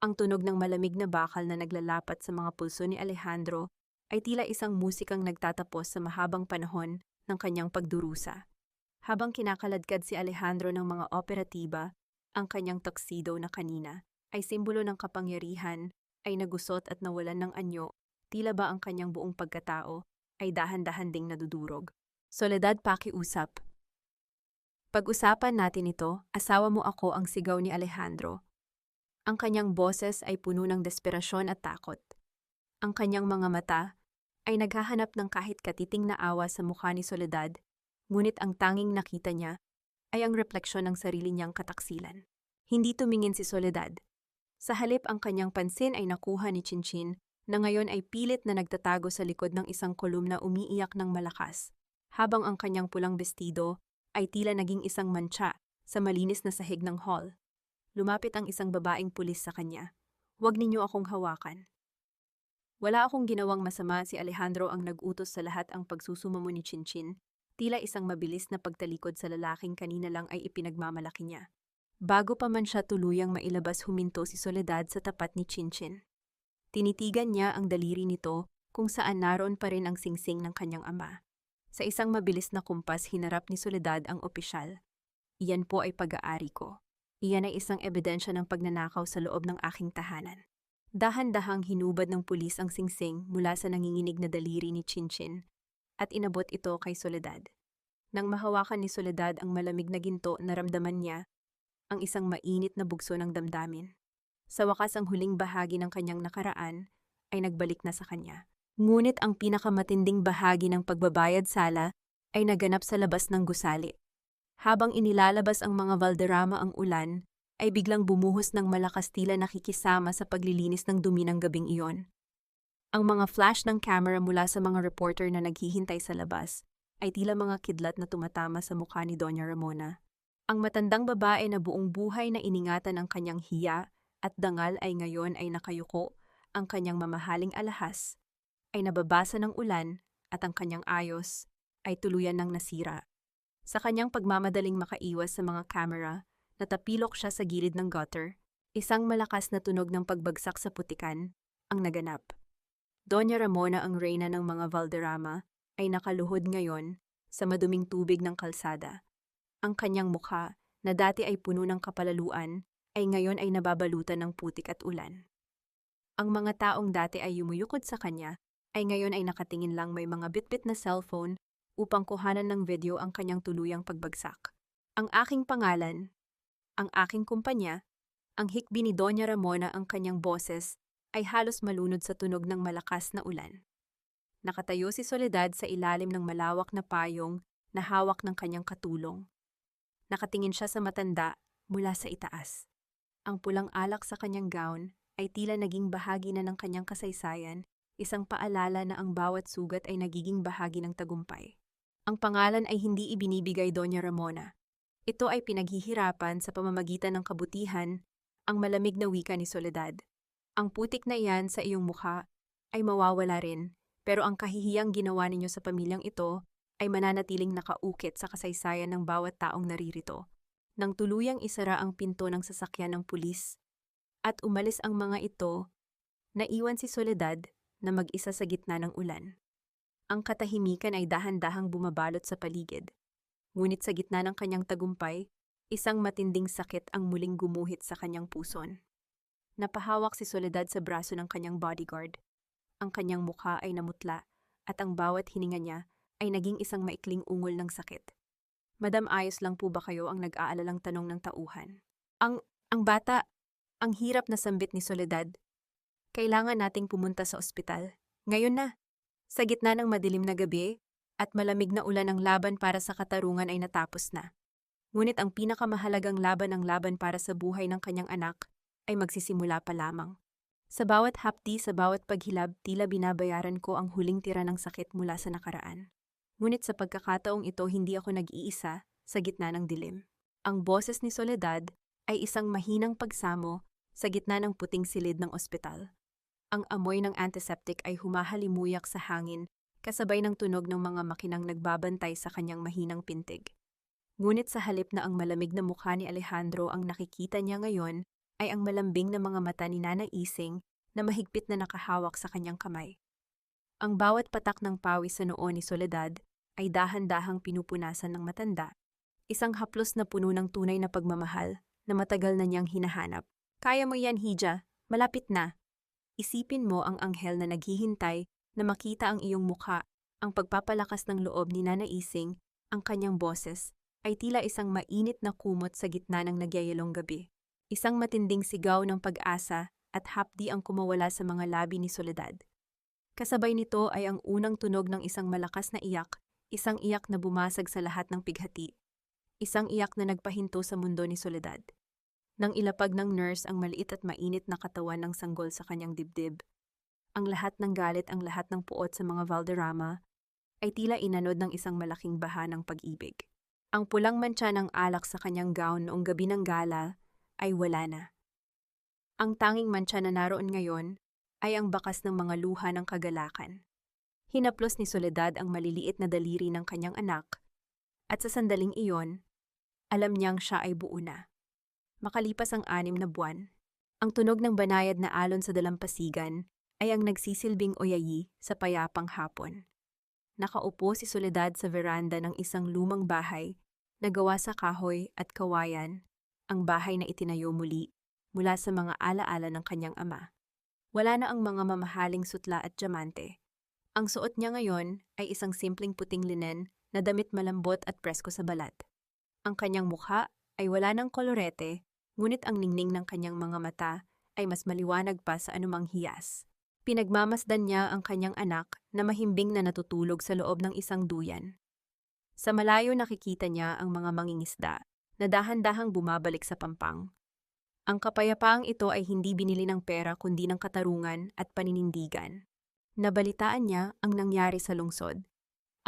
Ang tunog ng malamig na bakal na naglalapat sa mga pulso ni Alejandro ay tila isang musikang nagtatapos sa mahabang panahon ng kanyang pagdurusa. Habang kinakaladkad si Alejandro ng mga operatiba, ang kanyang tuxedo na kanina ay simbolo ng kapangyarihan ay nagusot at nawalan ng anyo. Tila ba ang kanyang buong pagkatao ay dahan-dahan ding nadudurog. Soledad, pakiusap. Pag-usapan natin ito, asawa mo ako ang sigaw ni Alejandro. Ang kanyang boses ay puno ng desperasyon at takot. Ang kanyang mga mata ay naghahanap ng kahit katiting na awa sa mukha ni Soledad, ngunit ang tanging nakita niya ay ang refleksyon ng sarili niyang kataksilan. Hindi tumingin si Soledad. Sa halip ang kanyang pansin ay nakuha ni Chinchin na ngayon ay pilit na nagtatago sa likod ng isang kolumna umiiyak ng malakas, habang ang kanyang pulang bestido ay tila naging isang mantsa sa malinis na sahig ng hall. Lumapit ang isang babaeng pulis sa kanya. "Huwag ninyo akong hawakan." Wala akong ginawang masama, si Alejandro ang nag-utos sa lahat ang pagsusumamo ni Chinchin, tila isang mabilis na pagtalikod sa lalaking kanina lang ay ipinagmamalaki niya. Bago pa man siya tuluyang mailabas, huminto si Soledad sa tapat ni Chinchin. Tinitigan niya ang daliri nito kung saan naroon pa rin ang singsing ng kanyang ama. Sa isang mabilis na kumpas, hinarap ni Soledad ang opisyal. "Iyan po ay pag-aari ko. Iyan ay isang ebidensya ng pagnanakaw sa loob ng aking tahanan." Dahan-dahang hinubad ng pulis ang singsing mula sa nanginginig na daliri ni Chinchin at inabot ito kay Soledad. Nang mahawakan ni Soledad ang malamig na ginto, naramdaman niya ang isang mainit na bugso ng damdamin. Sa wakas, ang huling bahagi ng kanyang nakaraan ay nagbalik na sa kanya. Ngunit ang pinakamatinding bahagi ng pagbabayad sala ay naganap sa labas ng gusali. Habang inilalabas ang mga Valderrama ang ulan, ay biglang bumuhos ng malakas, tila nakikisama sa paglilinis ng dumi ng gabing iyon. Ang mga flash ng camera mula sa mga reporter na naghihintay sa labas ay tila mga kidlat na tumatama sa mukha ni Doña Ramona. Ang matandang babae na buong buhay na iningatan ang kanyang hiya at dangal ay ngayon ay nakayuko, ang kanyang mamahaling alahas ay nababasa ng ulan at ang kanyang ayos ay tuluyan ng nasira. Sa kanyang pagmamadaling makaiwas sa mga camera, natapilok siya sa gilid ng gutter. Isang malakas na tunog ng pagbagsak sa putikan ang naganap. Doña Ramona, ang reyna ng mga Valderrama, ay nakaluhod ngayon sa maduming tubig ng kalsada. Ang kanyang mukha, na dati ay puno ng kapalaluan, ay ngayon ay nababalutan ng putik at ulan. Ang mga taong dati ay yumuyukod sa kanya, ay ngayon ay nakatingin lang, may mga bitbit na cellphone upang kuhanan ng video ang kanyang tuluyang pagbagsak. "Ang aking pangalan, ang aking kumpanya," ang hikbi ni Doña Ramona, ang kanyang boses ay halos malunod sa tunog ng malakas na ulan. Nakatayo si Soledad sa ilalim ng malawak na payong na hawak ng kanyang katulong. Nakatingin siya sa matanda mula sa itaas. Ang pulang alak sa kanyang gown ay tila naging bahagi na ng kanyang kasaysayan, isang paalala na ang bawat sugat ay nagiging bahagi ng tagumpay. Ang pangalan ay hindi ibinibigay, Doña Ramona. Ito ay pinaghihirapan sa pamamagitan ng kabutihan, ang malamig na wika ni Soledad. Ang putik na iyan sa iyong mukha ay mawawala rin, pero ang kahihiyang ginawa ninyo sa pamilyang ito ay mananatiling nakaukit sa kasaysayan ng bawat taong naririto. Nang tuluyang isara ang pinto ng sasakyan ng pulis at umalis ang mga ito, naiwan si Soledad na mag-isa sa gitna ng ulan. Ang katahimikan ay dahan-dahang bumabalot sa paligid. Ngunit sa gitna ng kanyang tagumpay, isang matinding sakit ang muling gumuhit sa kanyang puson. Napahawak si Soledad sa braso ng kanyang bodyguard. Ang kanyang mukha ay namutla at ang bawat hininga niya ay naging isang maikling ungol ng sakit. "Madam, ayos lang po ba kayo?" ang nag-aalalang tanong ng tauhan. Ang bata, ang hirap na sambit ni Soledad. "Kailangan nating pumunta sa ospital. Ngayon na." Sa gitna ng madilim na gabi at malamig na ulan, ang laban para sa katarungan ay natapos na. Ngunit ang pinakamahalagang laban, ang laban para sa buhay ng kanyang anak, ay magsisimula pa lamang. Sa bawat hapdi, sa bawat paghilab, tila binabayaran ko ang huling tira ng sakit mula sa nakaraan. Ngunit sa pagkakataong ito, hindi ako nag-iisa sa gitna ng dilim. Ang boses ni Soledad ay isang mahinang pagsamo sa gitna ng puting silid ng ospital. Ang amoy ng antiseptic ay humahalimuyak sa hangin, kasabay ng tunog ng mga makinang nagbabantay sa kanyang mahinang pintig. Ngunit sa halip na ang malamig na mukha ni Alejandro ang nakikita niya ngayon, ay ang malambing na mga mata ni Nanay Ising na mahigpit na nakahawak sa kanyang kamay. Ang bawat patak ng pawis sa noo ni Soledad ay dahan-dahang pinupunasan ng matanda, isang haplos na puno ng tunay na pagmamahal na matagal na niyang hinahanap. "Kaya mo yan, Hija. Malapit na." Isipin mo ang anghel na naghihintay na makita ang iyong mukha, ang pagpapalakas ng loob ni Nanay Ising, ang kanyang boses ay tila isang mainit na kumot sa gitna ng nagyayalong gabi. Isang matinding sigaw ng pag-asa at hapdi ang kumawala sa mga labi ni Soledad. Kasabay nito ay ang unang tunog ng isang malakas na iyak, isang iyak na bumasag sa lahat ng pighati. Isang iyak na nagpahinto sa mundo ni Soledad. Nang ilapag ng nurse ang maliit at mainit na katawan ng sanggol sa kanyang dibdib, ang lahat ng galit, ang lahat ng puot sa mga Valderrama ay tila inanod ng isang malaking baha ng pag-ibig. Ang pulang mantsa ng alak sa kanyang gown noong gabi ng gala ay wala na. Ang tanging mantsa na naroon ngayon ay ang bakas ng mga luha ng kagalakan. Hinaplos ni Soledad ang maliliit na daliri ng kanyang anak at sa sandaling iyon, alam niyang siya ay buo na. Makalipas ang 6 na buwan, ang tunog ng banayad na alon sa dalampasigan ay ang nagsisilbing oyayi sa payapang hapon. Nakaupo si Soledad sa veranda ng isang lumang bahay na gawa sa kahoy at kawayan, ang bahay na itinayo muli mula sa mga alaala ng kanyang ama. Wala na ang mga mamahaling sutla at diamante. Ang suot niya ngayon ay isang simpleng puting linen na damit malambot at presko sa balat. Ang kanyang mukha ay wala ng kolorete, ngunit ang ningning ng kanyang mga mata ay mas maliwanag pa sa anumang hiyas. Pinagmamasdan niya ang kanyang anak na mahimbing na natutulog sa loob ng isang duyan. Sa malayo nakikita niya ang mga mangingisda na dahan-dahang bumabalik sa pampang. Ang kapayapaang ito ay hindi binili ng pera kundi ng katarungan at paninindigan. Nabalitaan niya ang nangyari sa lungsod.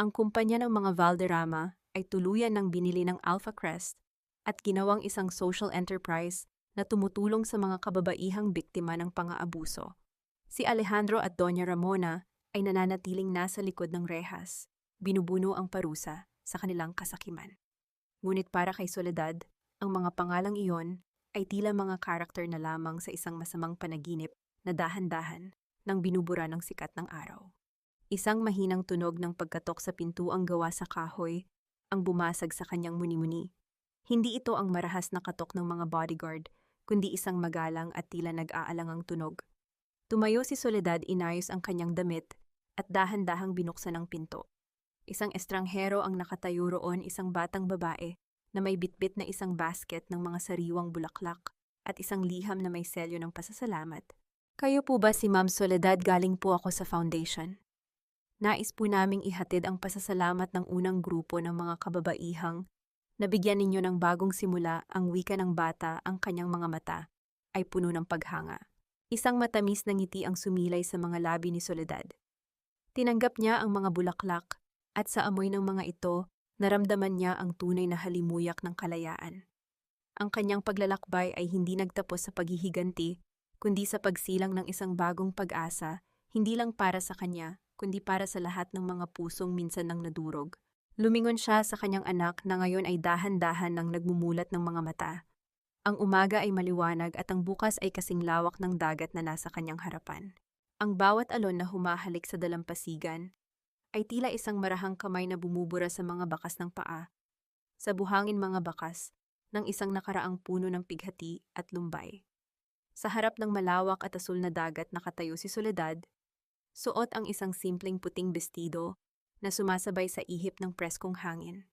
Ang kumpanya ng mga Valderrama ay tuluyan ng binili ng Alpha Crest at ginawang isang social enterprise na tumutulong sa mga kababaihang biktima ng pang-aabuso. Si Alejandro at Doña Ramona ay nananatiling nasa likod ng rehas, binubuno ang parusa sa kanilang kasakiman. Ngunit para kay Soledad, ang mga pangalang iyon ay tila mga karakter na lamang sa isang masamang panaginip na dahan-dahan nang binubura ng sikat ng araw. Isang mahinang tunog ng pagkatok sa pintuang gawa sa kahoy ang bumasag sa kanyang muni-muni. Hindi ito ang marahas na katok ng mga bodyguard, kundi isang magalang at tila nag-aalangang tunog. Tumayo si Soledad, inayos ang kanyang damit at dahan-dahang binuksan ang pinto. Isang estranghero ang nakatayo roon, isang batang babae na may bitbit na isang basket ng mga sariwang bulaklak at isang liham na may selyo ng pasasalamat. Kayo po ba si Ma'am Soledad? Galing po ako sa foundation. Nais po naming ihatid ang pasasalamat ng unang grupo ng mga kababaihang nabigyan ninyo ng bagong simula. Ang wika ng bata, ang kanyang mga mata ay puno ng paghanga. Isang matamis na ngiti ang sumilay sa mga labi ni Soledad. Tinanggap niya ang mga bulaklak at sa amoy ng mga ito, naramdaman niya ang tunay na halimuyak ng kalayaan. Ang kanyang paglalakbay ay hindi nagtapos sa paghihiganti, kundi sa pagsilang ng isang bagong pag-asa, hindi lang para sa kanya, kundi para sa lahat ng mga pusong minsan nang nadurog. Lumingon siya sa kanyang anak na ngayon ay dahan-dahan nang nagmumulat ng mga mata. Ang umaga ay maliwanag at ang bukas ay kasing lawak ng dagat na nasa kanyang harapan. Ang bawat alon na humahalik sa dalampasigan ay tila isang marahang kamay na bumubura sa mga bakas ng paa, sa buhangin mga bakas ng isang nakaraang puno ng pighati at lumbay. Sa harap ng malawak at asul na dagat nakatayo si Soledad, suot ang isang simpleng puting bestido na sumasabay sa ihip ng preskong hangin.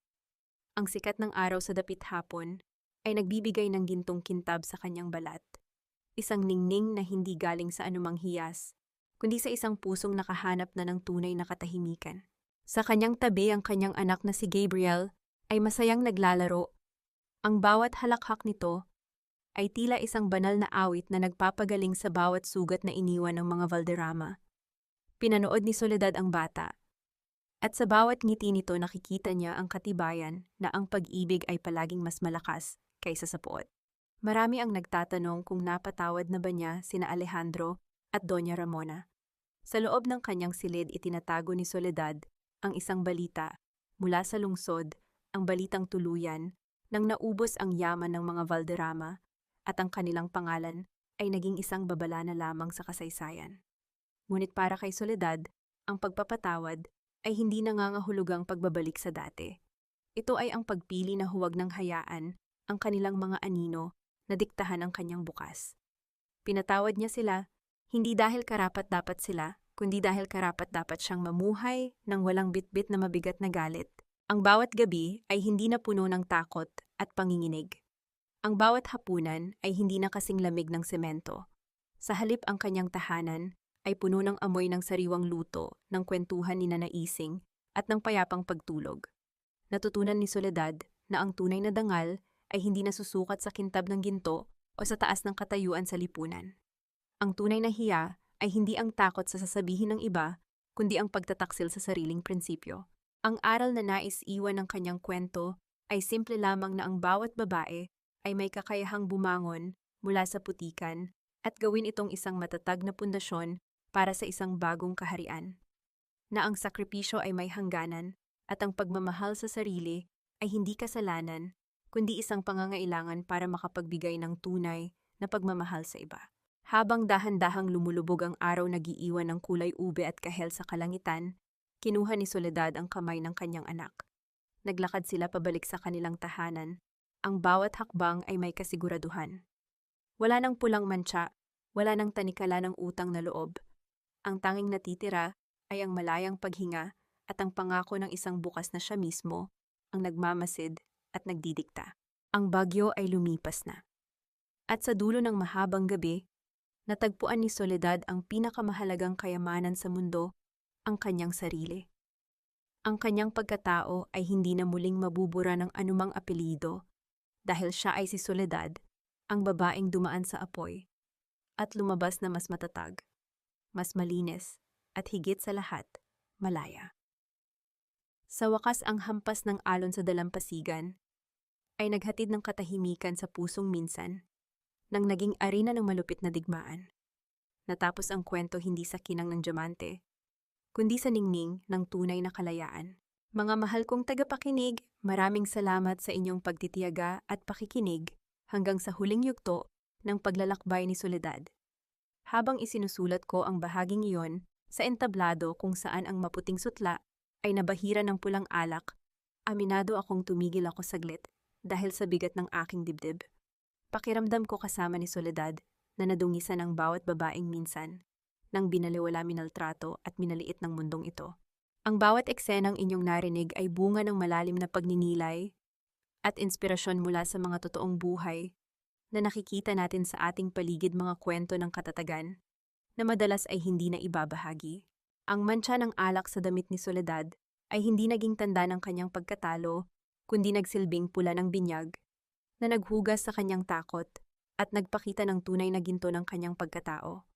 Ang sikat ng araw sa dapit hapon ay nagbibigay ng gintong kintab sa kanyang balat. Isang ningning na hindi galing sa anumang hiyas, kundi sa isang pusong nakahanap na ng tunay na katahimikan. Sa kanyang tabi ang kanyang anak na si Gabriel ay masayang naglalaro. Ang bawat halakhak nito ay tila isang banal na awit na nagpapagaling sa bawat sugat na iniwan ng mga Valderrama. Pinanood ni Soledad ang bata. At sa bawat ngiti nito nakikita niya ang katibayan na ang pag-ibig ay palaging mas malakas kaysa sa puot. Marami ang nagtatanong kung napatawad na ba niya sina Alejandro at Doña Ramona. Sa loob ng kanyang silid itinatago ni Soledad ang isang balita mula sa lungsod, ang balitang tuluyan, nang naubos ang yaman ng mga Valderrama at ang kanilang pangalan ay naging isang babala na lamang sa kasaysayan. Ngunit para kay Soledad, ang pagpapatawad ay hindi nangangahulugang pagbabalik sa dati. Ito ay ang pagpili na huwag nang hayaan ang kanilang mga anino na diktahan ang kanyang bukas. Pinatawad niya sila, hindi dahil karapat-dapat sila, kundi dahil karapat-dapat siyang mamuhay ng walang bitbit na mabigat na galit Ang bawat gabi ay hindi na puno ng takot at panginginig. Ang bawat hapunan ay hindi na kasing lamig ng semento. Sa halip ang kanyang tahanan ay puno ng amoy ng sariwang luto, ng kwentuhan ni Nanaising at ng payapang pagtulog. Natutunan ni Soledad na ang tunay na dangal ay hindi nasusukat sa kintab ng ginto o sa taas ng katayuan sa lipunan. Ang tunay na hiya ay hindi ang takot sa sasabihin ng iba, kundi ang pagtataksil sa sariling prinsipyo. Ang aral na nais iwan ng kanyang kwento ay simple lamang na ang bawat babae ay may kakayahang bumangon mula sa putikan at gawin itong isang matatag na pundasyon para sa isang bagong kaharian. Na ang sakripisyo ay may hangganan at ang pagmamahal sa sarili ay hindi kasalanan, kundi isang pangangailangan para makapagbigay ng tunay na pagmamahal sa iba. Habang dahan-dahang lumulubog ang araw nag-iiwan ng kulay ube at kahel sa kalangitan, kinuha ni Soledad ang kamay ng kanyang anak. Naglakad sila pabalik sa kanilang tahanan. Ang bawat hakbang ay may kasiguraduhan. Wala nang pulang mantsa, wala nang tanikala ng utang na loob. Ang tanging natitira ay ang malayang paghinga at ang pangako ng isang bukas na siya mismo ang nagmamasid at nagdidikta. Ang bagyo ay lumipas na. At sa dulo ng mahabang gabi, natagpuan ni Soledad ang pinakamahalagang kayamanan sa mundo, ang kanyang sarili. Ang kanyang pagkatao ay hindi na muling mabubura ng anumang apelyido dahil siya ay si Soledad, ang babaeng dumaan sa apoy at lumabas na mas matatag, mas malinis at higit sa lahat, malaya. Sa wakas ang hampas ng alon sa dalampasigan ay naghatid ng katahimikan sa pusong minsan nang naging arena ng malupit na digmaan. Natapos ang kwento hindi sa kinang ng diamante, kundi sa ningning ng tunay na kalayaan. Mga mahal kong tagapakinig, maraming salamat sa inyong pagtitiyaga at pakikinig hanggang sa huling yugto ng paglalakbay ni Soledad. Habang isinusulat ko ang bahaging iyon sa entablado kung saan ang maputing sutla ay nabahira ng pulang alak, aminado akong tumigil ako saglit dahil sa bigat ng aking dibdib. Pakiramdam ko kasama ni Soledad na nadungisan ang bawat babaeng minsan nang binaliwala minaltrato at minaliit ng mundong ito. Ang bawat eksenang inyong narinig ay bunga ng malalim na pagninilay at inspirasyon mula sa mga totoong buhay na nakikita natin sa ating paligid, mga kwento ng katatagan na madalas ay hindi na ibabahagi. Ang mantsa ng alak sa damit ni Soledad ay hindi naging tanda ng kanyang pagkatalo, kundi nagsilbing pula ng binyag na naghugas sa kanyang takot at nagpakita ng tunay na ginto ng kanyang pagkatao.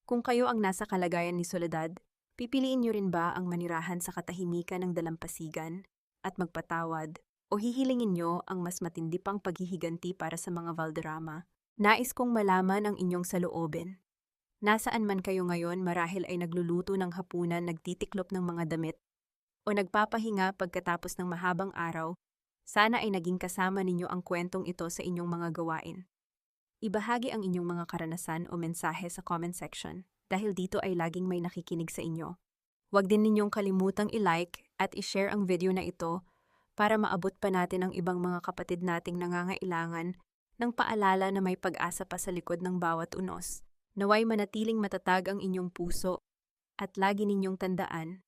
Kung kayo ang nasa kalagayan ni Soledad, pipiliin niyo rin ba ang manirahan sa katahimikan ng dalampasigan at magpatawad o hihilingin niyo ang mas matindi pang paghihiganti para sa mga Valderrama? Nais kong malaman ang inyong saloobin. Nasaan man kayo ngayon, marahil ay nagluluto ng hapunan, nagtitiklop ng mga damit, o nagpapahinga pagkatapos ng mahabang araw, sana ay naging kasama ninyo ang kwentong ito sa inyong mga gawain. Ibahagi ang inyong mga karanasan o mensahe sa comment section dahil dito ay laging may nakikinig sa inyo. Huwag din ninyong kalimutang i-like at i-share ang video na ito para maabot pa natin ang ibang mga kapatid nating nangangailangan ng paalala na may pag-asa pa sa likod ng bawat unos. Naway manatiling matatag ang inyong puso at lagi ninyong tandaan,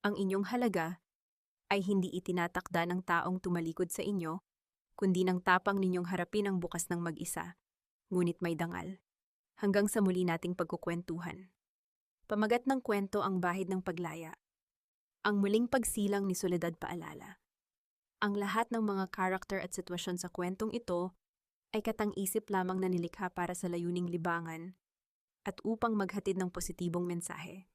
ang inyong halaga ay hindi itinatakda ng taong tumalikod sa inyo, kundi ng tapang ninyong harapin ang bukas ng mag-isa, ngunit may dangal. Hanggang sa muli nating pagkukwentuhan. Pamagat ng kwento, ang bahid ng paglaya. Ang muling pagsilang ni Soledad paalala. Ang lahat ng mga karakter at sitwasyon sa kwentong ito ay katang-isip lamang na nilikha para sa layuning libangan at upang maghatid ng positibong mensahe.